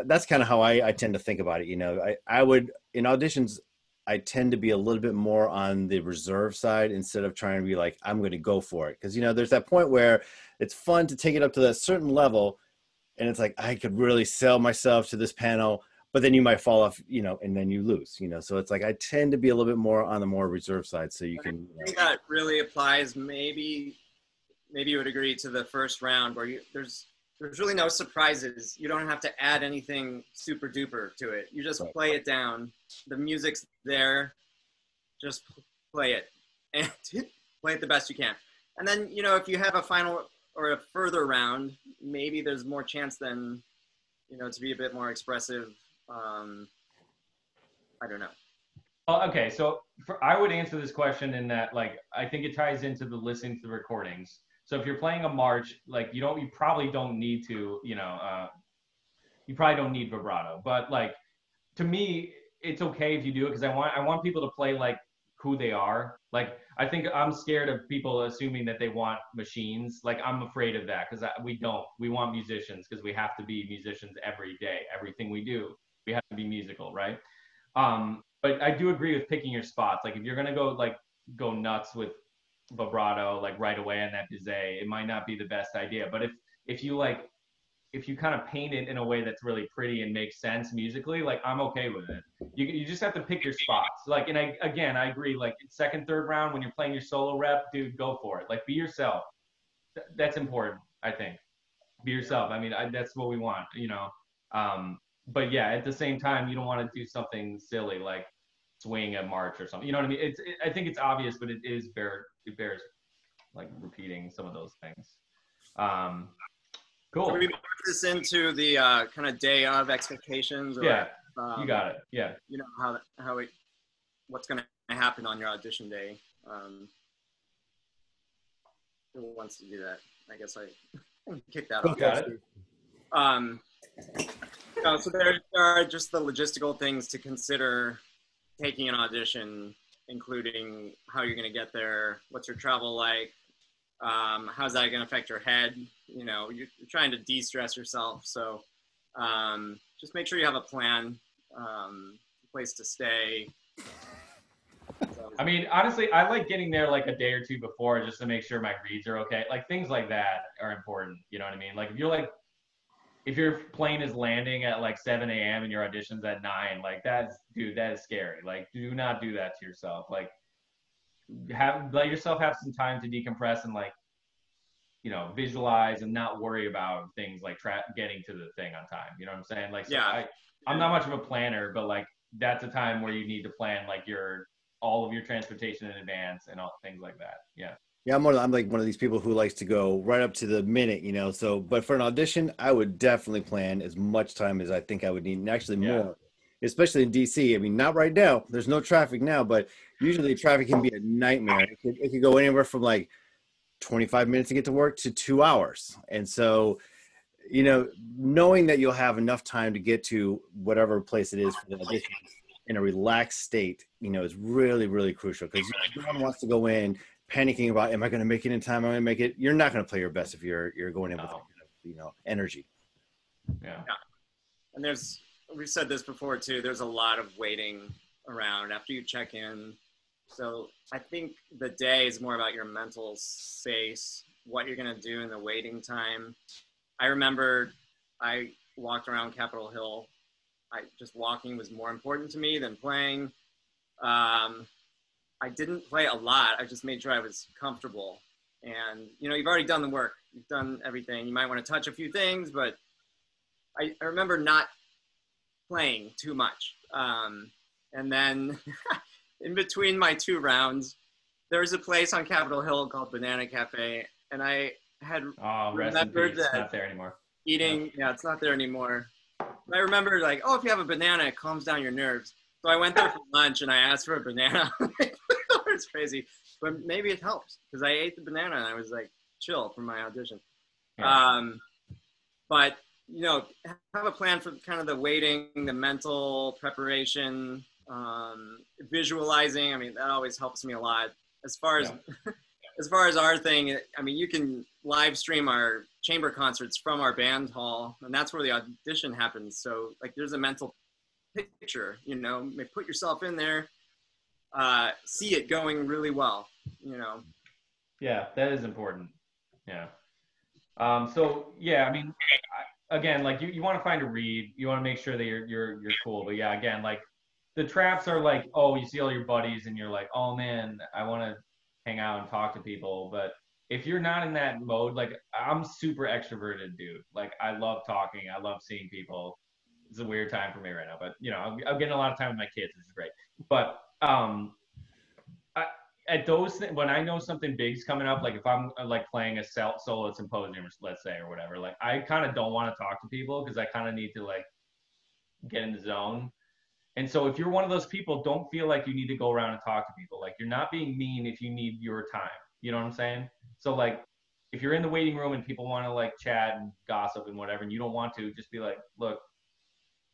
That's kind of how I tend to think about it. You know, I would, in auditions, I tend to be a little bit more on the reserve side instead of trying to be like, I'm going to go for it. Because, you know, there's that point where it's fun to take it up to that certain level. And it's like, I could really sell myself to this panel, but then you might fall off, you know, and then you lose, you know. So it's like, I tend to be a little bit more on the more reserve side. So you can. I think that really applies, maybe you would agree, to the first round where there's really no surprises. You don't have to add anything super duper to it. You just play it down. The music's there. Just play it and play it the best you can. And then, you know, if you have a final or a further round, maybe there's more chance then, you know, to be a bit more expressive. I don't know. Oh, okay, so I would answer this question in that, like, I think it ties into the listening to the recordings. So if you're playing a march, like, you probably don't need to, you know, you probably don't need vibrato. But like, to me, it's okay if you do it, because I want people to play like who they are. Like, I think I'm scared of people assuming that they want machines. Like, I'm afraid of that, because we don't. We want musicians, because we have to be musicians every day. Everything we do, we have to be musical, right? But I do agree with picking your spots. Like, if you're gonna go nuts with vibrato like right away on that Bizet, it might not be the best idea. But if you kind of paint it in a way that's really pretty and makes sense musically, like, I'm okay with it. You just have to pick your spots. Like, and I agree, like, second, third round, when you're playing your solo rep, dude, go for it. Like, be yourself. That's important, I think. Be yourself. I mean, that's what we want, you know. But yeah, at the same time, you don't want to do something silly like swing a march or something. You know what I mean? I think it's obvious, but it bears like repeating some of those things. Cool. Can we put this into the kind of day of expectations? Or, yeah, you got it. Yeah. You know what's going to happen on your audition day. Who wants to do that? I guess I kick that off. Got it. So there are just the logistical things to consider taking an audition, including how you're going to get there, what's your travel like, how's that going to affect your head? You know, you're trying to de-stress yourself. So just make sure you have a plan, place to stay. I mean, honestly, I like getting there like a day or two before, just to make sure my reads are okay. Like, things like that are important. You know what I mean? Like, if your plane is landing at like 7 a.m. and your audition's at 9, like, that is scary. Like, do not do that to yourself. Like, let yourself have some time to decompress and, like, you know, visualize and not worry about things like getting to the thing on time. You know what I'm saying? Like, so yeah. I'm not much of a planner, but like, that's a time where you need to plan like all of your transportation in advance and all things like that. Yeah. Yeah, I'm like one of these people who likes to go right up to the minute, you know. So, but for an audition, I would definitely plan as much time as I think I would need, and actually Yeah. more, especially in DC. I mean, not right now. There's no traffic now, but usually traffic can be a nightmare. It could go anywhere from like 25 minutes to get to work to 2 hours. And so, you know, knowing that you'll have enough time to get to whatever place it is for the audition in a relaxed state, you know, is really, really crucial because no one wants to go in panicking about, am I going to make it in time? Am I going to make it? You're not going to play your best if you're going in with that kind of, you know, energy. Yeah. And we've said this before too, there's a lot of waiting around after you check in. So I think the day is more about your mental space, what you're going to do in the waiting time. I remember I walked around Capitol Hill. Just walking was more important to me than playing. I didn't play a lot. I just made sure I was comfortable. And, you know, you've already done the work. You've done everything. You might want to touch a few things, but I remember not playing too much. And then in between my 2 rounds, there was a place on Capitol Hill called Banana Cafe. And I had remembered that it's not there anymore. It's not there anymore. But I remember like, oh, if you have a banana, it calms down your nerves. So I went there for lunch and I asked for a banana. It's crazy, but maybe it helps because I ate the banana and I was like chill for my audition. Yeah. But you know, have a plan for kind of the waiting, the mental preparation, visualizing. I mean, that always helps me a lot. As far as as far as our thing, I mean, you can live stream our chamber concerts from our band hall, and that's where the audition happens. So like, there's a mental picture, you know, put yourself in there, see it going really well, you know. Yeah, that is important. Yeah. So yeah, I mean, again, like you want to find a read, you want to make sure that you're cool. But yeah, again, like the traps are like, oh, you see all your buddies and you're like, oh man, I want to hang out and talk to people. But if you're not in that mode, like I'm super extroverted, dude. Like I love talking, I love seeing people. It's a weird time for me right now, but you know, I'm getting a lot of time with my kids, which is great. But at those when I know something big's coming up, like if I'm like playing a solo symposium, let's say, or whatever, like I kind of don't want to talk to people because I kind of need to like get in the zone. And so if you're one of those people, don't feel like you need to go around and talk to people. Like you're not being mean if you need your time. You know what I'm saying? So like if you're in the waiting room and people want to like chat and gossip and whatever, and you don't want to, just be like, look,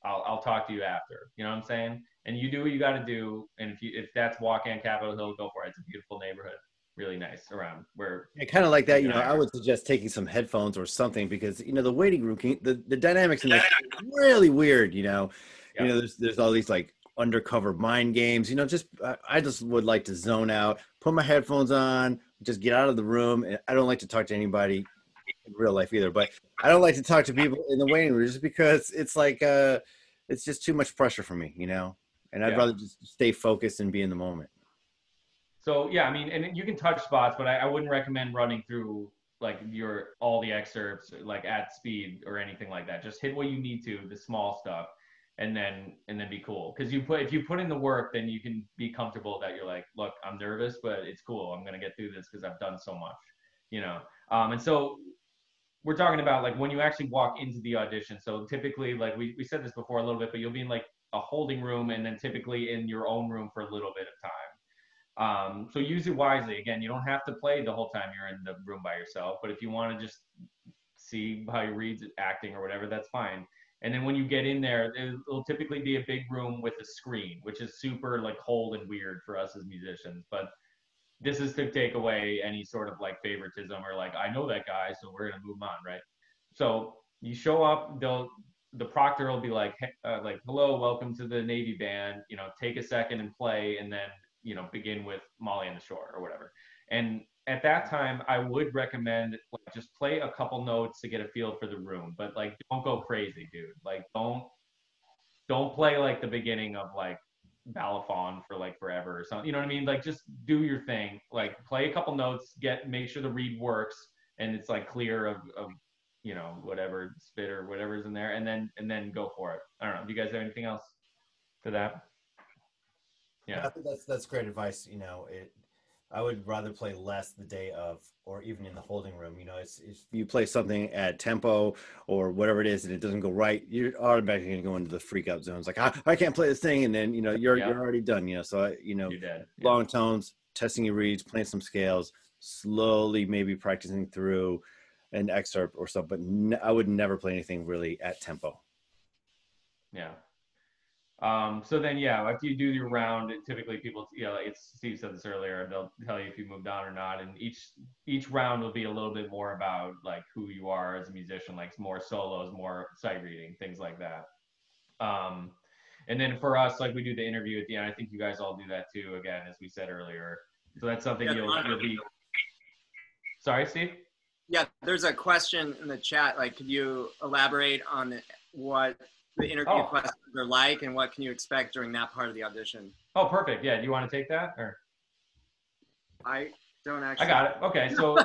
I'll talk to you after. You know what I'm saying? And you do what you got to do. And if that's walking on Capitol Hill, go for it. It's a beautiful neighborhood, really nice around where. Kind of like that, you know. I would suggest taking some headphones or something because you know the waiting room, the dynamics in this is really weird. You know, there's all these like undercover mind games. You know, just I just would like to zone out, put my headphones on, just get out of the room. And I don't like to talk to anybody in real life either, but I don't like to talk to people in the waiting room just because it's like it's just too much pressure for me, you know. And I'd rather just stay focused and be in the moment. So yeah, I mean, and you can touch spots, but I wouldn't recommend running through like all the excerpts like at speed or anything like that. Just hit what you need to, the small stuff, and then be cool. Because if you put in the work, then you can be comfortable that you're like, look, I'm nervous, but it's cool. I'm gonna get through this because I've done so much, you know. And so we're talking about like when you actually walk into the audition. So typically, like we said this before a little bit, but you'll be in like a holding room and then typically in your own room for a little bit of time. So use it wisely. Again, you don't have to play the whole time you're in the room by yourself, but if you want to just see how he reads acting or whatever, that's fine. And then when you get in there, it'll typically be a big room with a screen, which is super like cold and weird for us as musicians. But this is to take away any sort of like favoritism or like, I know that guy, so we're going to move on, right? So you show up, the proctor will be like, hello, welcome to the Navy band, you know, take a second and play, and then, you know, begin with Molly on the Shore or whatever. And at that time, I would recommend like, just play a couple notes to get a feel for the room, but like, don't go crazy, dude. Like, don't play like the beginning of like Balafon for like forever or something. You know what I mean? Like, just do your thing. Like, play a couple notes, make sure the read works, and it's like clear of you know, whatever spit or whatever's in there, and then go for it. I don't know. Do you guys have anything else for that? Yeah, I think that's great advice. You know, I would rather play less the day of, or even in the holding room. You know, it's you play something at tempo or whatever it is, and it doesn't go right, you're automatically going to go into the freak out zones. Like, I can't play this thing, and then you're already done. So You're dead. long tones, testing your reeds, playing some scales, slowly maybe practicing through an excerpt or something. But I would never play anything really at tempo. Yeah. So then, after you do your round, typically people, like Steve said this earlier, they'll tell you if you moved on or not. And each round will be a little bit more about like who you are as a musician, like more solos, more sight reading, things like that. And then for us, like we do the interview at the end. I think you guys all do that too, again, as we said earlier. So that's something you'll be. Sorry, Steve? Yeah, there's a question in the chat. Like, could you elaborate on what the interview questions are like, and what can you expect during that part of the audition? Oh, perfect. Yeah, do you want to take that, or? I don't actually. I got it. Okay, so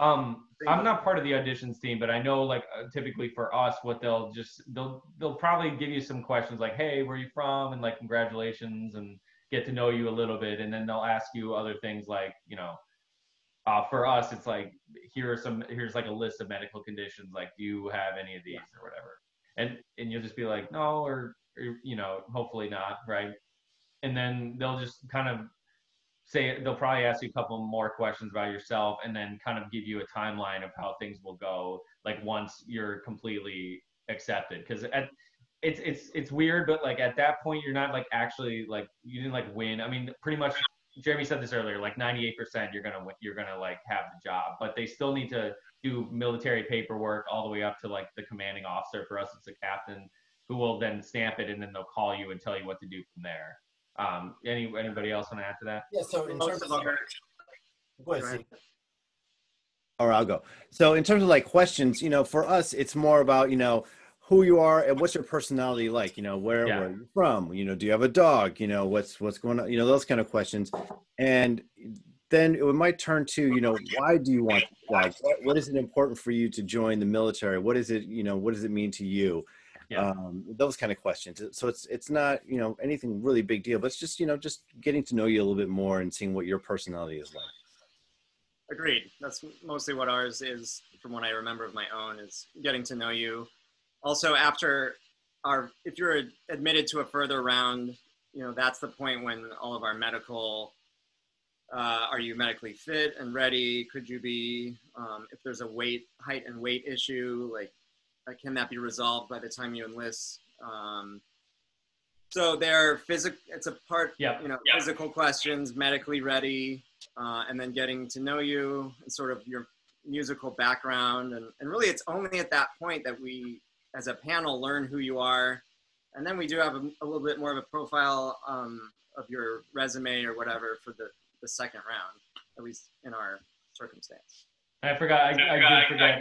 I'm not part of the auditions team, but I know like typically for us, what they'll probably give you some questions like, hey, where are you from, and like congratulations, and get to know you a little bit, and then they'll ask you other things like, for us, it's like here's like a list of medical conditions, like do you have any of these or whatever. And you'll just be like, no, or hopefully not, right? And then they'll just kind of they'll probably ask you a couple more questions about yourself, and then kind of give you a timeline of how things will go, like once you're completely accepted. Because it's weird, but like at that point, you're not like actually like you didn't like win. I mean, pretty much. Jeremy said this earlier, like 98% you're gonna like have the job, but they still need to do military paperwork all the way up to like the commanding officer. For us, it's the captain, who will then stamp it, and then they'll call you and tell you what to do from there. Anybody else want to add to that? Yeah. So in terms of go ahead. Or I'll go. So in terms of like questions, for us, it's more about who you are and what's your personality like. Where are you from? Do you have a dog? What's going on? Those kind of questions. And then it might turn to, why do you want the job? What is it important for you to join the military? What is it, what does it mean to you? Those kind of questions. So it's not, anything really big deal, but it's just, just getting to know you a little bit more and seeing what your personality is like. Agreed. That's mostly what ours is, from what I remember of my own, is getting to know you. Also, if you're admitted to a further round, that's the point when all of our medical, are you medically fit and ready? Could you be, if there's a height and weight issue, like, can that be resolved by the time you enlist? So it's a part, physical questions, medically ready, and then getting to know you and sort of your musical background. And really, it's only at that point that we, as a panel, learn who you are. And then we do have a little bit more of a profile of your resume or whatever for the second round, at least in our circumstance. I forgot, I did forget,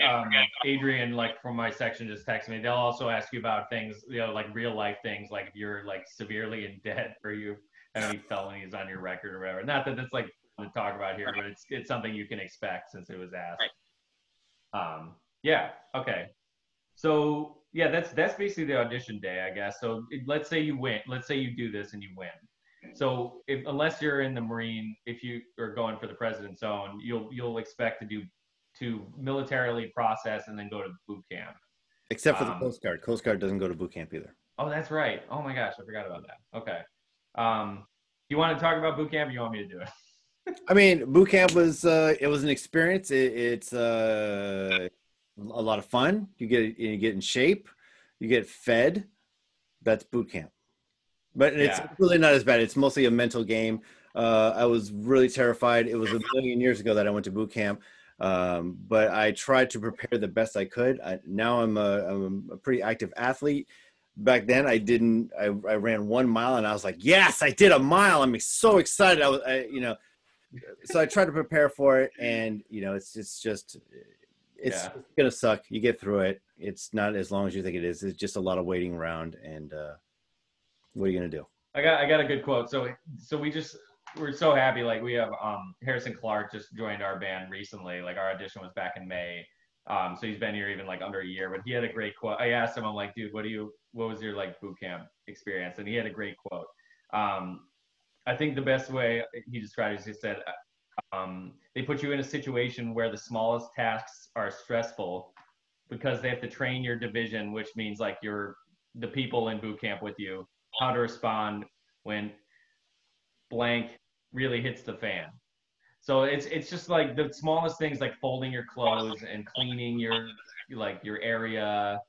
Adrian, like from my section, just texted me. They'll also ask you about things, like real life things, like if you're like severely in debt or you have any felonies on your record or whatever. Not that it's like to talk about here, but it's something you can expect since it was asked. Right. Okay. So that's basically the audition day, I guess. So let's say you win. Let's say you do this and you win. So unless you're in the Marine, if you are going for the President's Own, you'll expect to militarily process and then go to boot camp. Except for the Coast Guard. Coast Guard doesn't go to boot camp either. Oh, that's right. Oh my gosh, I forgot about that. Okay. You want to talk about boot camp, or you want me to do it? I mean, boot camp was it was an experience. It's a lot of fun. You get in shape, you get fed. That's boot camp. But it's really not as bad. It's mostly a mental game. I was really terrified. It was a million years ago that I went to boot camp, but I tried to prepare the best I could. Now I'm a pretty active athlete. Back then, I didn't. I ran 1 mile, and I was like, "Yes, I did a mile! I'm so excited!" So I tried to prepare for it, and it's gonna suck. You get through it. It's not as long as you think it is. It's just a lot of waiting around, and what are you gonna do? I got a good quote. So we're so happy. Like we have Harrison Clark just joined our band recently. Like our audition was back in May. So he's been here even like under a year. But he had a great quote. I asked him, I'm like, dude, what was your like boot camp experience? And he had a great quote. I think the best way he described it is he said, They put you in a situation where the smallest tasks are stressful because they have to train your division, which means like the people in boot camp with you, how to respond when blank really hits the fan. So it's just like the smallest things, like folding your clothes and cleaning your area,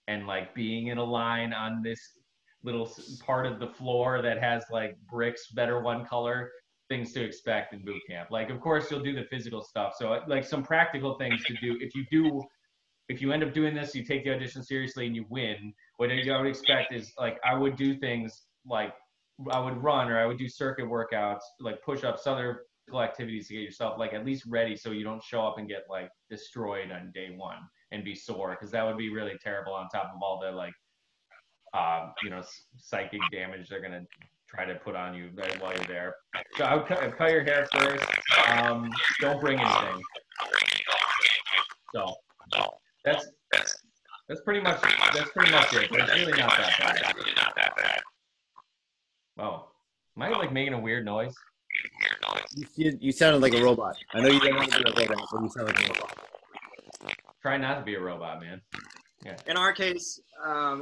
and like being in a line on this little part of the floor that has like bricks that are one color. Things to expect in boot camp. Like, of course, you'll do the physical stuff. So like some practical things to do. If you end up doing this, you take the audition seriously and you win. What I would expect is like I would do things like I would run, or I would do circuit workouts, like push-ups, other physical activities to get yourself like at least ready, so you don't show up and get like destroyed on day one and be sore, because that would be really terrible on top of all the like psychic damage they're gonna try to put on you while you're there. So I would cut your hair first. Don't bring anything. So that's pretty much it. But it's really not that bad. Oh, am I like making a weird noise? You sounded like a robot. I know you don't want to be a robot, but you sound like a robot. Try not to be a robot, man. Yeah. In our case,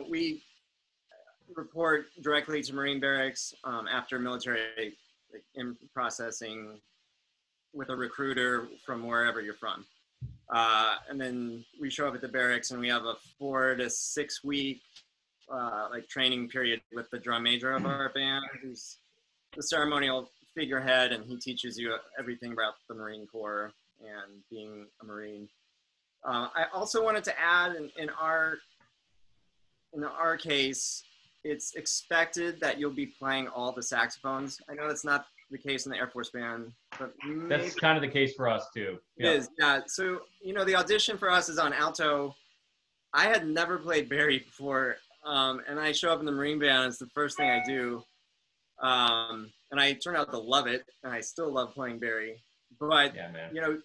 we report directly to Marine Barracks after military in processing with a recruiter from wherever you're from. And then we show up at the barracks and we have a 4 to 6 week training period with the drum major of our band, who's the ceremonial figurehead, and he teaches you everything about the Marine Corps and being a Marine. I also wanted to add in our case, it's expected that you'll be playing all the saxophones. I know that's not the case in the Air Force Band, but that's kind of the case for us too. Yeah. It is, yeah. So, the audition for us is on alto. I had never played Barry before, and I show up in the Marine Band. It's the first thing I do, and I turned out to love it, and I still love playing Barry. But, yeah, man.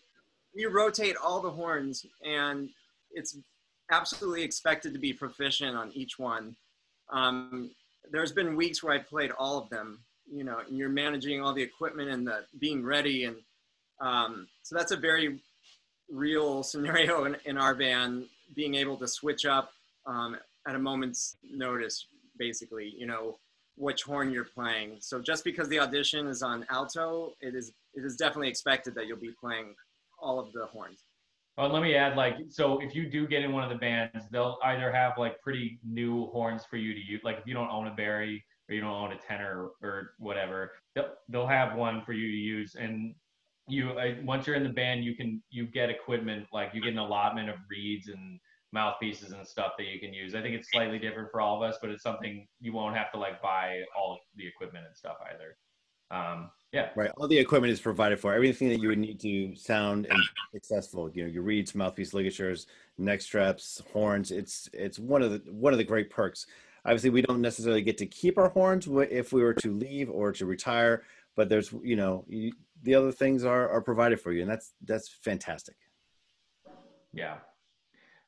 We rotate all the horns, and it's absolutely expected to be proficient on each one. There's been weeks where I played all of them, and you're managing all the equipment and the being ready. And so that's a very real scenario in our band, being able to switch up at a moment's notice, basically, which horn you're playing. So just because the audition is on alto, it is definitely expected that you'll be playing all of the horns. Oh, let me add, so if you do get in one of the bands, they'll either have pretty new horns for you to use. Like if you don't own a Barry or you don't own a tenor or whatever, they'll have one for you to use. And once you're in the band, you get equipment, like you get an allotment of reeds and mouthpieces and stuff that you can use. I think it's slightly different for all of us, but it's something you won't have to buy all of the equipment and stuff either. Yeah. Right. All the equipment is provided for. Everything that you would need to sound and successful. Your reeds, mouthpiece ligatures, neck straps, horns. It's one of the great perks. Obviously, we don't necessarily get to keep our horns if we were to leave or to retire, but there's the other things are provided for you, and that's fantastic. Yeah.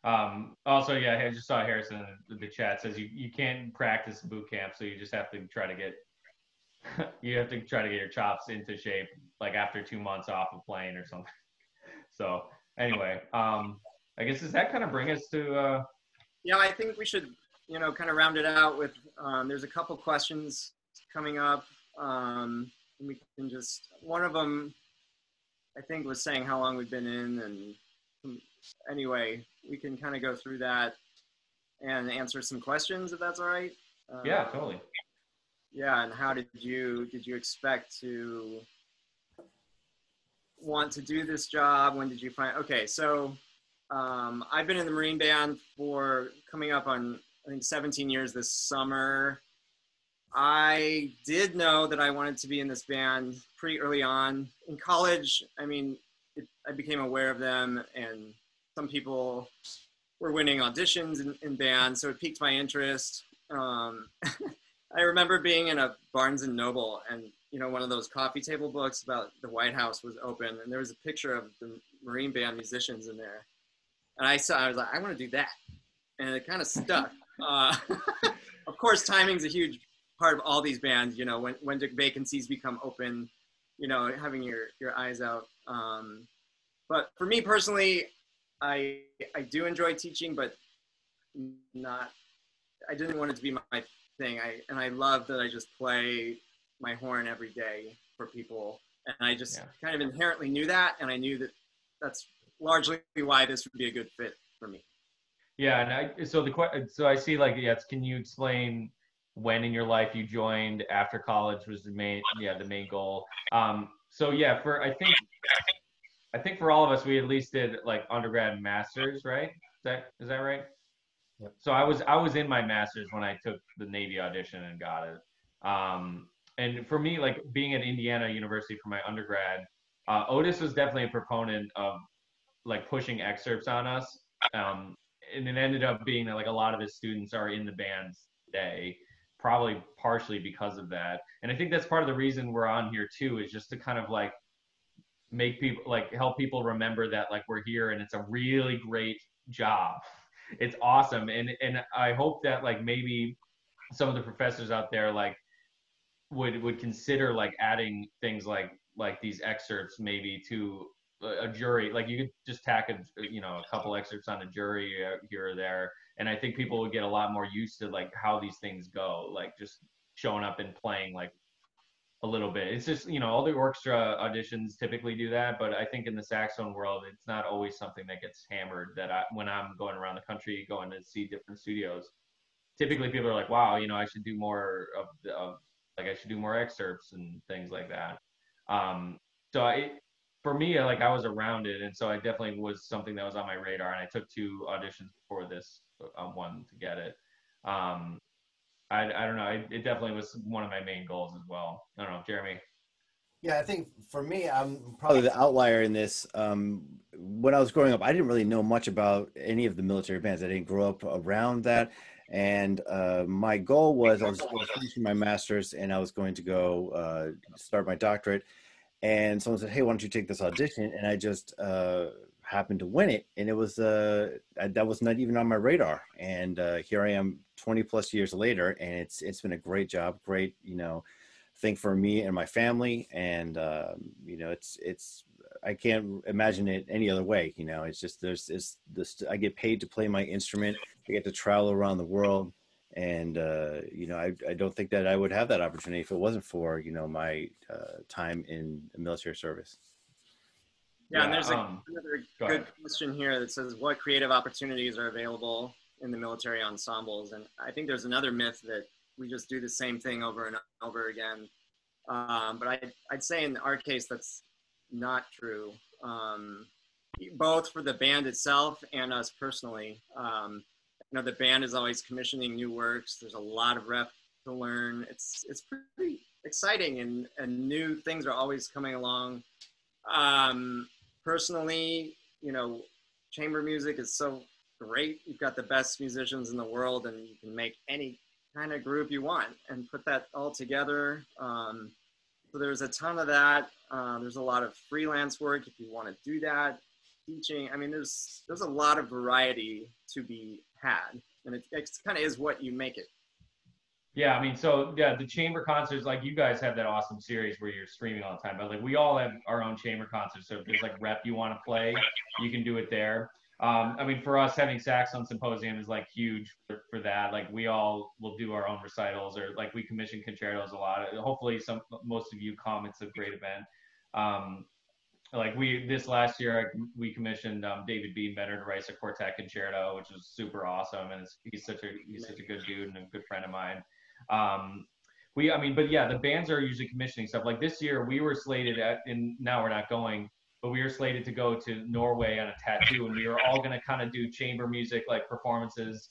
Also, yeah, I just saw Harrison in the chat says you can't practice boot camp, so you just have to try to get your chops into shape after 2 months off of playing or something. So anyway, I guess does that kind of bring us to yeah, I think we should kind of round it out with there's a couple questions coming up. We can just, one of them I think was saying how long we've been in, and anyway, we can kind of go through that and answer some questions if that's all right. Yeah, totally. Yeah, and how did you expect to want to do this job? When did you find? Okay, so I've been in the Marine Band for coming up on I think 17 years this summer. I did know that I wanted to be in this band pretty early on in college. I mean, I became aware of them, and some people were winning auditions in bands, so it piqued my interest. I remember being in a Barnes and Noble, and one of those coffee table books about the White House was open, and there was a picture of the Marine Band musicians in there. And I was like, I want to do that. And it kind of stuck. Of course, timing's a huge part of all these bands. When do vacancies become open? you know, having your eyes out. But for me personally, I do enjoy teaching, but not. I didn't want it to be my thing. I love that I just play my horn every day for people, and I just kind of inherently knew that, and I knew that that's largely why this would be a good fit for me. Yeah, and so I see, like, yes, can you explain when in your life you joined after college was the main goal? So yeah, I think for all of us, we at least did like undergrad and masters, right? Is that right? Yep. So I was in my master's when I took the Navy audition and got it. And for me, like being at Indiana University for my undergrad, Otis was definitely a proponent of like pushing excerpts on us. And it ended up being that like a lot of his students are in the bands today, probably partially because of that. And I think that's part of the reason we're on here too, is just to kind of like make people, like help people remember that like we're here and it's a really great job. It's awesome. And I hope that like maybe some of the professors out there like would consider like adding things like these excerpts maybe to a jury. Like you could just tack a couple excerpts on a jury here or there, and I think people would get a lot more used to like how these things go, like just showing up and playing like a little bit. It's just, all the orchestra auditions typically do that, but I think in the saxophone world, it's not always something that gets hammered. When I'm going around the country, going to see different studios, typically people are like, wow, I should do more of like I should do more excerpts and things like that. So for me, like I was around it, and so I definitely was something that was on my radar, and I took 2 auditions before this one to get it. I don't know. It definitely was one of my main goals as well. I don't know, Jeremy. Yeah, I think for me, I'm probably the outlier in this. When I was growing up, I didn't really know much about any of the military bands. I didn't grow up around that. And my goal was I was finishing my master's and I was going to go start my doctorate. And someone said, "Hey, why don't you take this audition?" And I just happened to win it. And it was that was not even on my radar. And here I am 20 plus years later. And it's been a great job, great, thing for me and my family. And it's I can't imagine it any other way. It's just it's this. I get paid to play my instrument. I get to travel around the world, and I don't think that I would have that opportunity if it wasn't for my time in military service. Yeah, and there's another good question here that says, what creative opportunities are available in the military ensembles? And I think there's another myth that we just do the same thing over and over again. But I'd say in our case, that's not true, both for the band itself and us personally. The band is always commissioning new works. There's a lot of rep to learn. It's pretty exciting, and new things are always coming along. Personally, chamber music is so great. You've got the best musicians in the world, and you can make any kind of group you want and put that all together. So there's a ton of that. There's a lot of freelance work if you want to do that. Teaching. I mean, there's a lot of variety to be had, and it kind of is what you make it. Yeah, I mean, so yeah, the chamber concerts, like you guys have that awesome series where you're streaming all the time, but like we all have our own chamber concerts. So if there's like rep you want to play, you can do it there. I mean, for us, having Saxophone Symposium is like huge for that. Like we all will do our own recitals, or like we commission concertos a lot. Hopefully, most of you come. It's a great event. Like this last year, we commissioned David Beaton-Benner to write a quartet concerto, which was super awesome, and he's such a good dude and a good friend of mine. But yeah, the bands are usually commissioning stuff. Like this year, we were slated and now we're not going, but we were slated to go to Norway on a tattoo, and we were all going to kind of do chamber music, like performances,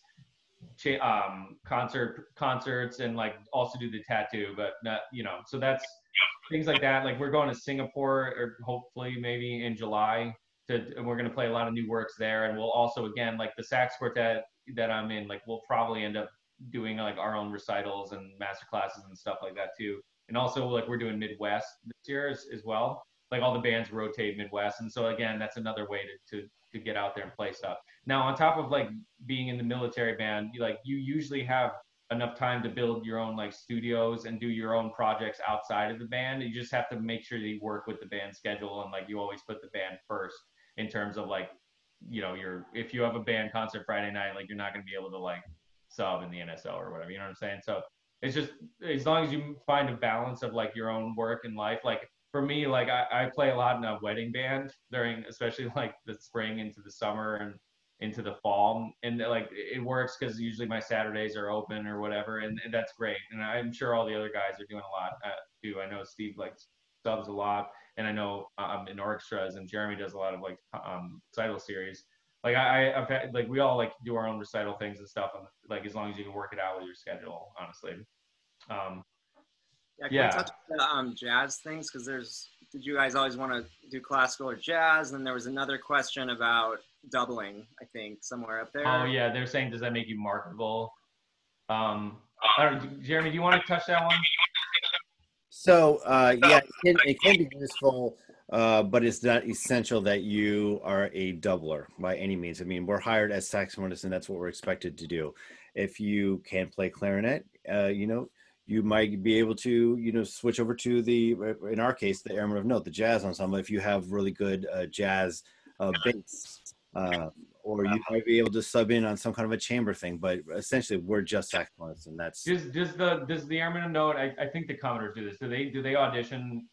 concerts, and like also do the tattoo. But not, so that's things like that. Like we're going to Singapore, or hopefully maybe in July, and we're going to play a lot of new works there. And we'll also, again, like the sax quartet that I'm in, like we'll probably end up doing like our own recitals and master classes and stuff like that too. And also like we're doing Midwest this year as well. Like all the bands rotate Midwest, and so again, that's another way to get out there and play stuff. Now, on top of like being in the military band, you usually have enough time to build your own like studios and do your own projects outside of the band. You just have to make sure that you work with the band schedule, and like you always put the band first in terms of like, you know, if you have a band concert Friday night, like you're not going to be able to like sub in the NSO or whatever, you know what I'm saying? So it's just, as long as you find a balance of like your own work and life. Like for me, like I play a lot in a wedding band during, especially like the spring into the summer and into the fall, and like it works because usually my Saturdays are open or whatever, and that's great. And I'm sure all the other guys are doing a lot too. I know Steve like subs a lot, and I know in orchestras, and Jeremy does a lot of like recital series. Like I've had, like we all like do our own recital things and stuff, and like as long as you can work it out with your schedule, honestly. Yeah, can we touch on the jazz things? Because did you guys always want to do classical or jazz? And there was another question about doubling, I think, somewhere up there. Oh yeah, they're saying, does that make you marketable? I don't, Jeremy, do you want to touch that one? So yeah, it can be useful, but it's not essential that you are a doubler by any means. I mean, we're hired as saxophonists, and that's what we're expected to do. If you can play clarinet, you know, you might be able to, you know, switch over to in our case, the Airmen of Note, the jazz ensemble, if you have really good jazz bass. Or you might be able to sub in on some kind of a chamber thing, but essentially we're just saxophonists, and that's. Does the Airmen of Note? I think the Commodores do this. Do they audition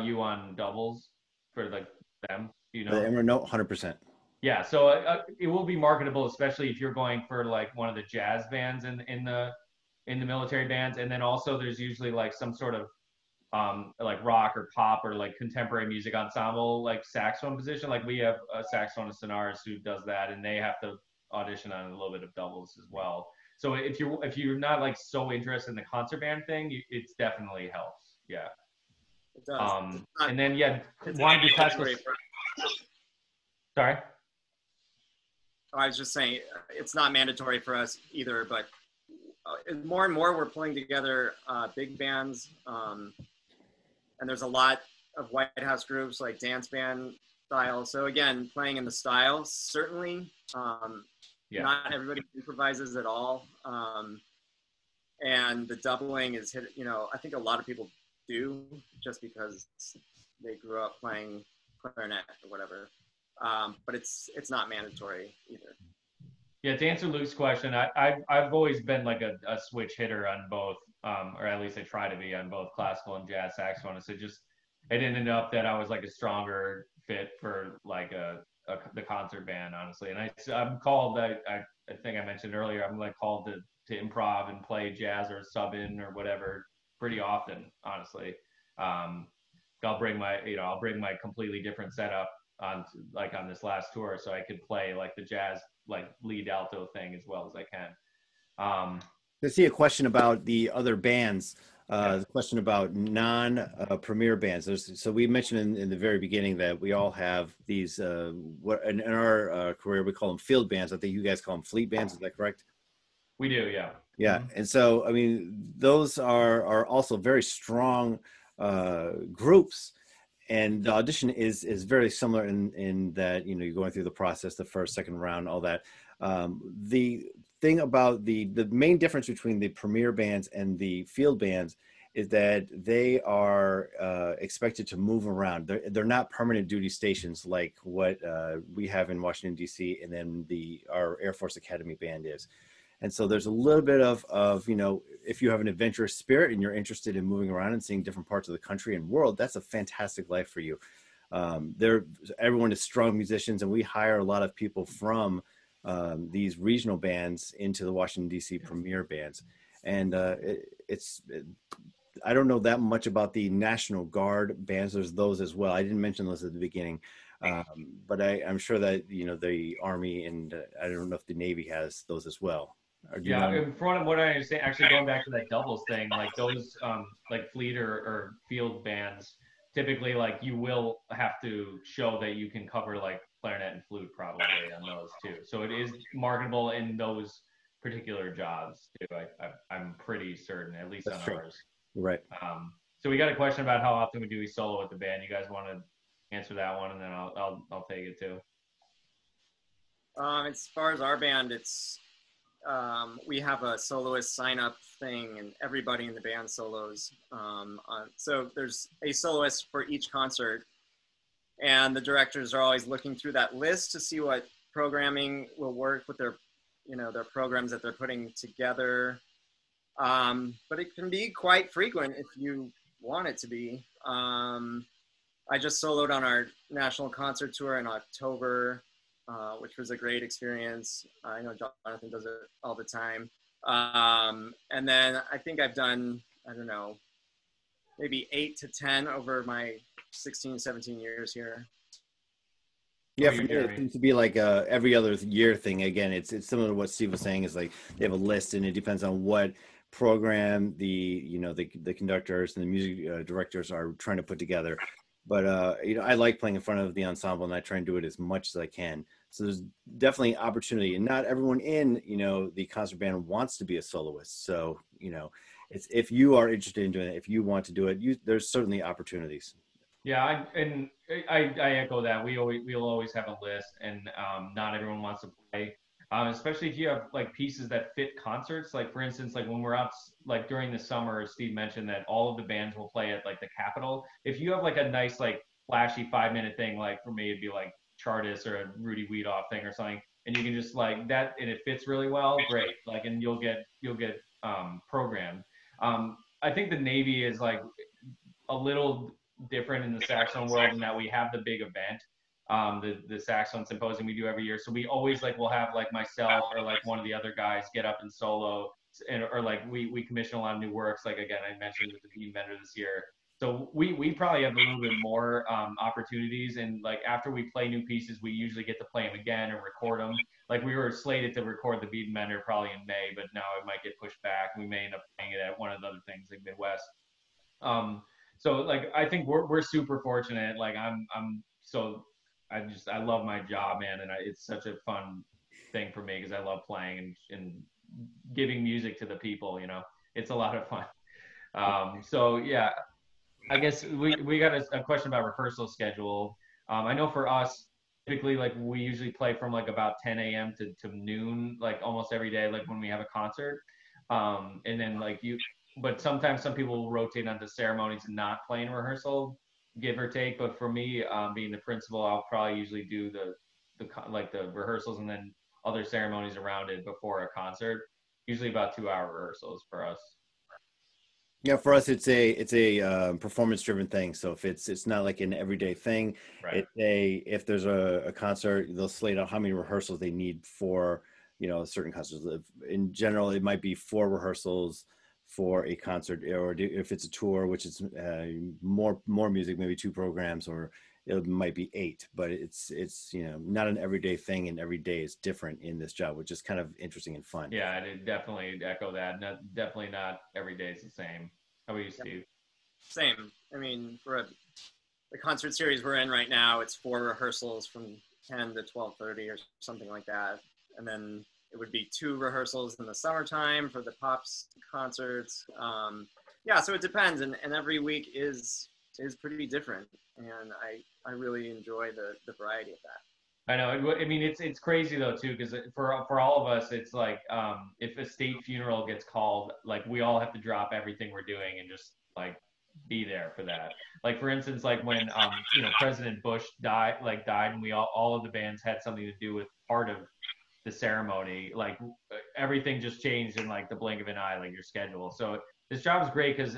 you on doubles for like them? You know, The Airmen of Note, 100%. Yeah, so it will be marketable, especially if you're going for like one of the jazz bands in the military bands, and then also there's usually like some sort of like rock or pop or like contemporary music ensemble like saxophone position. Like we have a saxophonist in ours who does that, and they have to audition on a little bit of doubles as well. So if you're not like so interested in the concert band thing, it's definitely helps. Yeah. It does. And then yeah, want to do classical. Sorry. I was just saying, it's not mandatory for us either, but more and more we're pulling together big bands. And there's a lot of White House groups like dance band style. So again, playing in the style, certainly. Not everybody improvises at all. And the doubling is hit, you know, I think a lot of people do just because they grew up playing clarinet or whatever. But it's not mandatory either. Yeah, to answer Luke's question, I've always been like a switch hitter on both, or at least I try to be on both classical and jazz saxophonist. It ended up that I was like a stronger fit for like the concert band, honestly. And I'm called, I think I mentioned earlier, I'm like called to improv and play jazz or sub in or whatever pretty often, honestly. I'll bring my completely different setup on this last tour, so I could play like the jazz like lead alto thing as well as I can. I see a question about the other bands. The question about non-premier bands. So we mentioned in the very beginning that we all have these. What in our career we call them field bands. I think you guys call them fleet bands. Is that correct? We do, yeah. Yeah, and so I mean, those are also very strong groups. And the audition is very similar in that, you know, you're going through the process, the first, second round, all that. The thing about the main difference between the premier bands and the field bands is that they are expected to move around. They're not permanent duty stations like what we have in Washington, D.C., and then our Air Force Academy band is. And so there's a little bit of, you know, if you have an adventurous spirit and you're interested in moving around and seeing different parts of the country and world, that's a fantastic life for you. Everyone is strong musicians, and we hire a lot of people from these regional bands into the Washington, D.C. premier bands. And I don't know that much about the National Guard bands. There's those as well. I didn't mention those at the beginning. But I'm sure that, you know, the Army and I don't know if the Navy has those as well. Yeah, in front of what I understand, actually going back to that doubles thing, like those like fleet or field bands, typically like you will have to show that you can cover like clarinet and flute probably on those too. So it is marketable in those particular jobs too. I'm pretty certain, at least on ours. Right. So we got a question about how often we solo with the band. You guys want to answer that one, and then I'll take it too. As far as our band, it's we have a soloist sign up thing, and everybody in the band solos. So there's a soloist for each concert, and the directors are always looking through that list to see what programming will work with their, their programs that they're putting together. But it can be quite frequent if you want it to be. I just soloed on our national concert tour in October, which was a great experience. I know Jonathan does it all the time. And then I think I've done, I don't know, maybe 8 to 10 over my 16, 17 years here. Yeah, for me, it seems to be like a every other year thing. Again, it's similar to what Steve was saying. Is like they have a list, and it depends on what program the conductors and the music directors are trying to put together. But I like playing in front of the ensemble, and I try and do it as much as I can. So there's definitely opportunity, and not everyone in the concert band wants to be a soloist. So it's if you are interested in doing it, if you want to do it, there's certainly opportunities. Yeah, I echo that. We'll always have a list, and not everyone wants to play. Especially if you have like pieces that fit concerts. Like for instance, like when we're out, like during the summer, Steve mentioned that all of the bands will play at like the Capitol. If you have like a nice like flashy 5-minute thing, like for me it'd be like Chartist or a Rudy Weedoff thing or something, and you can just like that, and it fits really well, great. Like, and you'll get programmed. I think the Navy is like a little different in the saxophone world in that we have the big event, the saxophone symposium we do every year. So we always like will have like myself or like one of the other guys get up and solo, or like we commission a lot of new works. Like again, I mentioned with the Bean Bender this year. So we probably have a little bit more opportunities, and like after we play new pieces, we usually get to play them again and record them. Like we were slated to record the Bean Bender probably in May, but now it might get pushed back. We may end up playing it at one of the other things like Midwest. So like I think we're super fortunate. Like I love my job, man, and it's such a fun thing for me because I love playing and giving music to the people. It's a lot of fun. So yeah, I guess we got a question about rehearsal schedule. I know for us, typically like we usually play from like about 10 a.m. to noon, like almost every day, like when we have a concert. And then but sometimes some people will rotate onto ceremonies and not play in rehearsal, give or take. But for me, being the principal, I'll probably usually do the rehearsals and then other ceremonies around it before a concert. Usually about 2-hour rehearsals for us. Yeah, for us, it's a performance driven thing. So if it's not like an everyday thing, right. If there's a concert, they'll slate out how many rehearsals they need for certain concerts. In general, it might be 4 rehearsals for a concert, or if it's a tour, which is more music, maybe 2 programs, or it might be 8. But it's not an everyday thing, and every day is different in this job, which is kind of interesting and fun. Yeah, I definitely echo that. Definitely not every day is the same. How about you, Steve? Same. I mean, for the concert series we're in right now, it's 4 rehearsals from 10 to 12:30 or something like that, and then it would be 2 rehearsals in the summertime for the Pops concerts. Yeah, so it depends, and every week is pretty different, and I really enjoy the variety of that. I know. I mean, it's crazy though too, because for all of us, it's like if a state funeral gets called, like we all have to drop everything we're doing and just like be there for that. Like for instance, like when President Bush died, and we all of the bands had something to do with part of the ceremony. Like everything just changed in like the blink of an eye, like your schedule. So this job is great because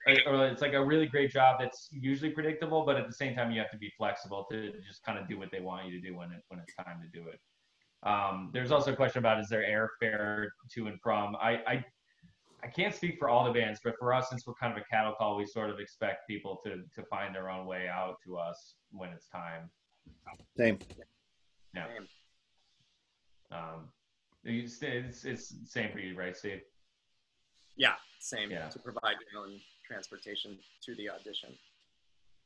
it's like a really great job that's usually predictable, but at the same time you have to be flexible to just kind of do what they want you to do when it's time to do it. There's also a question about, is there airfare to and from? I can't speak for all the bands, but for us, since we're kind of a cattle call, we sort of expect people to find their own way out to us when it's time. Same. Yeah. It's same for you, right, Steve? Yeah, same. Yeah. To provide your own transportation to the audition.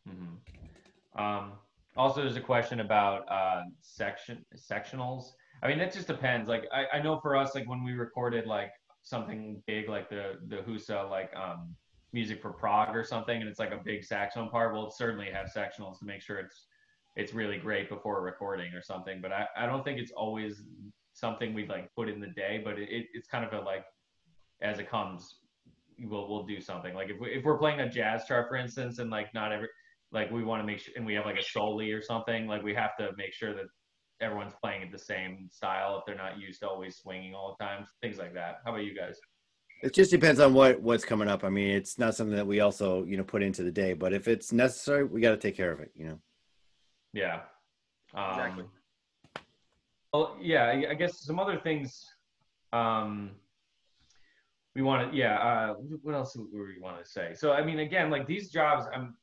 Mm-hmm. Also, there's a question about sectionals. I mean, that just depends. Like, I know for us, like when we recorded like something big, like the Husa, like music for Prague or something, and it's like a big saxophone part, we'll certainly have sectionals to make sure it's it's really great before a recording or something. But I don't think it's always something we'd like put in the day, but it's kind of a like, as it comes, we'll do something. Like if we're playing a jazz chart, for instance, and like not every, like we want to make sure, and we have like a soli or something, like we have to make sure that everyone's playing it the same style if they're not used to always swinging all the time, things like that. How about you guys? It just depends on what's coming up. I mean, it's not something that we also, put into the day, but if it's necessary, we got to take care of it, Yeah. Exactly. Well, yeah, I guess some other things we want to, yeah, what else do we want to say? So, I mean, again, like these jobs, I'm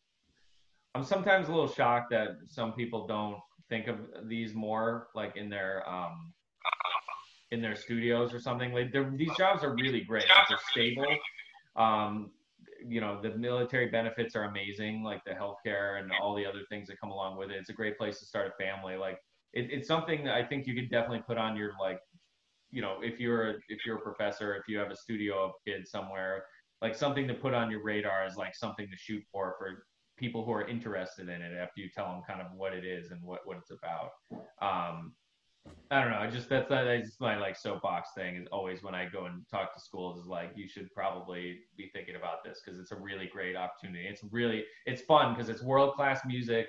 sometimes a little shocked that some people don't think of these more like in their studios or something. Like these jobs are really great. Like, they're stable. Um, the military benefits are amazing, like the healthcare and all the other things that come along with it. It's a great place to start a family. Like it's something that I think you could definitely put on your like, if you're a professor, if you have a studio of kids somewhere, like something to put on your radar is like something to shoot for people who are interested in it after you tell them kind of what it is and what it's about. I don't know. That's just my like soapbox thing is always when I go and talk to schools is like, you should probably be thinking about this because it's a really great opportunity. It's fun because it's world-class music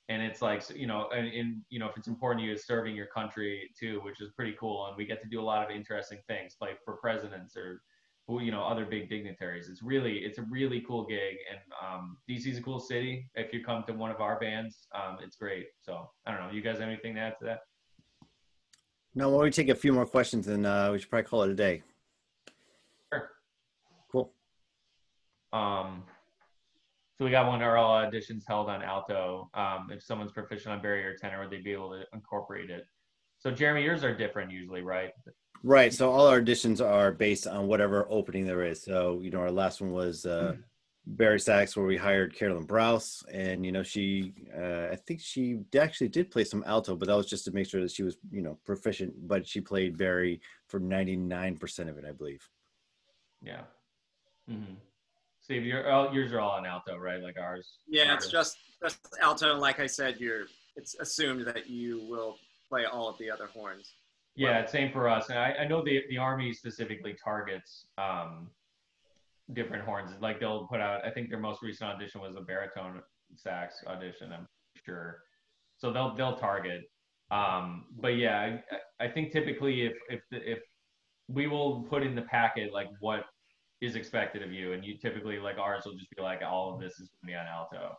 and it's like, and if it's important to you, it's serving your country too, which is pretty cool. And we get to do a lot of interesting things like for presidents or, other big dignitaries. It's a really cool gig. And DC's a cool city. If you come to one of our bands, it's great. So I don't know. You guys have anything to add to that? No, well, we take a few more questions and we should probably call it a day. Sure. Cool. So we got one. Are all auditions held on alto? If someone's proficient on barrier or tenor, would they be able to incorporate it? So Jeremy, yours are different usually, right? Right. So all our auditions are based on whatever opening there is. So, our last one was Barry Sax, where we hired Carolyn Browse, and she I think she actually did play some alto, but that was just to make sure that she was proficient, but she played Barry for 99% of it, I believe. Yeah. Mm-hmm. Steve, yours are all on alto, right? Like ours. Yeah, it's just alto, and like I said, it's assumed that you will play all of the other horns. Yeah, same for us. And I know the Army specifically targets different horns. Like they'll put out, I think their most recent audition was a baritone sax audition, I'm sure. So they'll target. But yeah, I think typically if we will put in the packet like what is expected of you, and you typically like ours will just be like all of this is going to be on alto.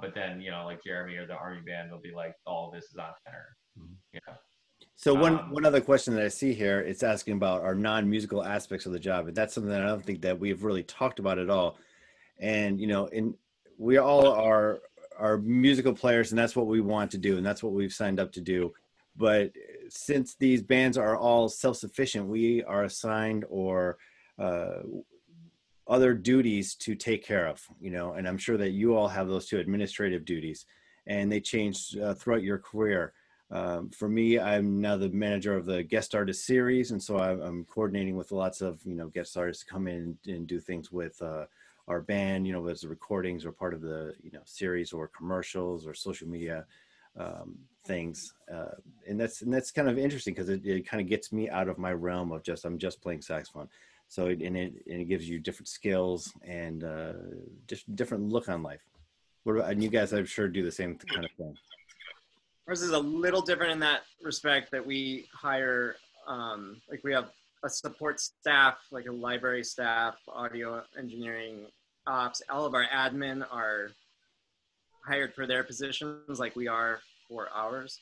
But then like Jeremy or the Army band will be like all of this is on tenor. Yeah. So one other question that I see here, it's asking about our non-musical aspects of the job, and that's something that I don't think that we've really talked about at all. And we all are musical players, and that's what we want to do, and that's what we've signed up to do. But since these bands are all self-sufficient, we are assigned or other duties to take care of, and I'm sure that you all have those two administrative duties, and they change throughout your career. For me, I'm now the manager of the guest artist series, and so I'm coordinating with lots of guest artists to come in and do things with our band, whether it's the recordings or part of the series or commercials or social media things, and that's kind of interesting because it kind of gets me out of my realm of I'm just playing saxophone. So it gives you different skills and just different look on life. And you guys, I'm sure, do the same kind of thing. Ours is a little different in that respect that we hire, like we have a support staff, like a library staff, audio engineering, ops. All of our admin are hired for their positions like we are for ours.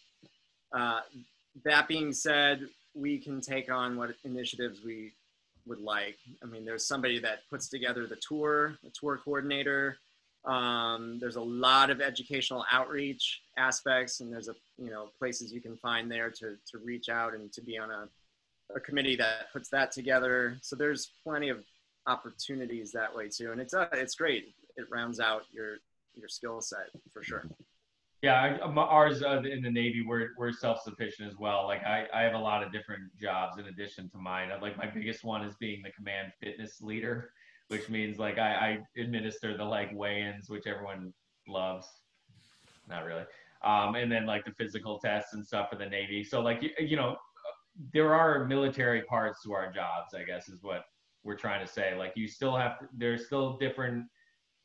That being said, we can take on what initiatives we would like. I mean, there's somebody that puts together the tour, a tour coordinator. There's a lot of educational outreach aspects, and there's places you can find there to reach out and to be on a committee that puts that together. So there's plenty of opportunities that way too, and it's great. It rounds out your skill set for sure. Yeah, ours in the Navy, we're self-sufficient as well. Like I have a lot of different jobs in addition to mine. Like my biggest one is being the command fitness leader, which means like I administer the like weigh-ins, which everyone loves. Not really. and then like the physical tests and stuff for the Navy. So like, you know, there are military parts to our jobs, I guess is what we're trying to say. Like you still have to, there's still different,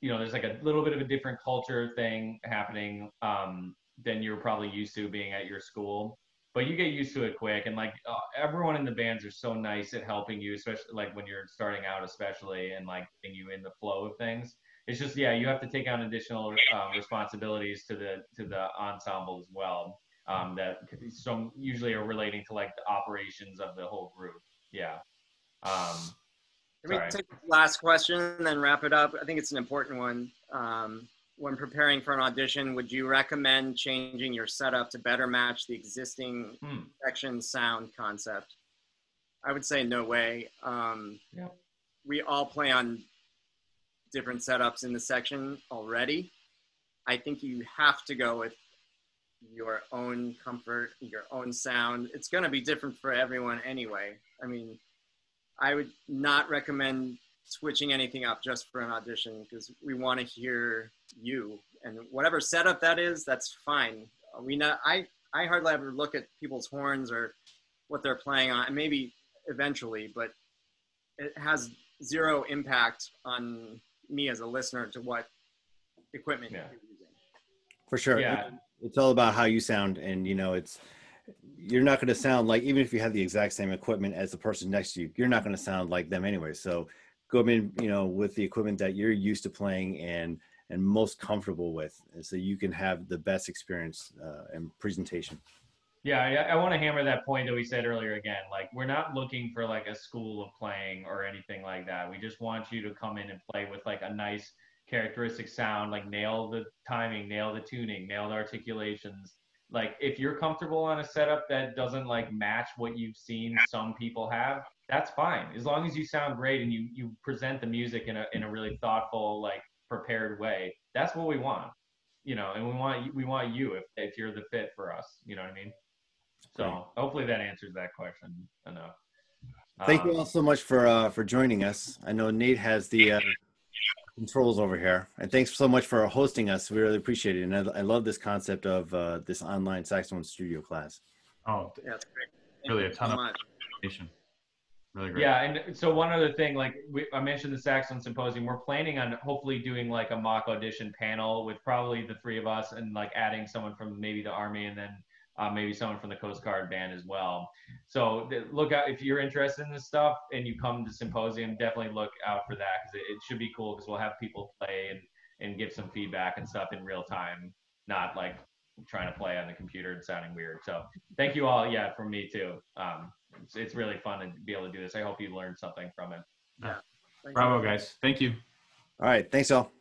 you know, there's like a little bit of a different culture thing happening than you're probably used to being at your school. But you get used to it quick, and like everyone in the bands are so nice at helping you, especially like when you're starting out, especially, and like getting you in the flow of things. It's just yeah, you have to take on additional responsibilities to the ensemble as well. That some usually are relating to like the operations of the whole group. Yeah. Can we take the last question and then wrap it up? I think it's an important one. When preparing for an audition, would you recommend changing your setup to better match the existing section sound concept? I would say no way. Yeah. We all play on different setups in the section already. I think you have to go with your own comfort, your own sound. It's going to be different for everyone anyway. I mean, I would not recommend switching anything up just for an audition because we want to hear you, and whatever setup that is, that's fine. I hardly ever look at people's horns or what they're playing on, maybe eventually, but it has zero impact on me as a listener to what equipment you're using. For sure. Yeah. It's all about how you sound, and you know, you're not going to sound like, even if you have the exact same equipment as the person next to you, you're not going to sound like them anyway. So go in, you know, with the equipment that you're used to playing and most comfortable with, and so you can have the best experience and presentation. Yeah, I want to hammer that point that we said earlier again. Like, we're not looking for like a school of playing or anything like that. We just want you to come in and play with like a nice characteristic sound, like nail the timing, nail the tuning, nail the articulations. Like, if you're comfortable on a setup that doesn't like match what you've seen some people have, that's fine. As long as you sound great and you present the music in a really thoughtful, like prepared way, that's what we want. You know, and we want you if you're the fit for us. You know what I mean? So hopefully that answers that question enough. Thank you all so much for joining us. I know Nate has the controls over here, and thanks so much for hosting us. We really appreciate it, and I love this concept of this online saxophone studio class. Oh, Yeah, that's great. Really a ton of information. Really great. Yeah, and so one other thing, like I mentioned the Saxophone Symposium, we're planning on hopefully doing like a mock audition panel with probably the three of us, and like adding someone from maybe the Army, and then maybe someone from the Coast Guard band as well. So look out, if you're interested in this stuff and you come to Symposium, definitely look out for that, because it should be cool, because we'll have people play and give some feedback and stuff in real time, not like trying to play on the computer and sounding weird. So thank you all. Yeah, from me too. It's really fun to be able to do this. I hope you learned something from it. Yeah. Bravo, guys. Thank you. All right. Thanks all.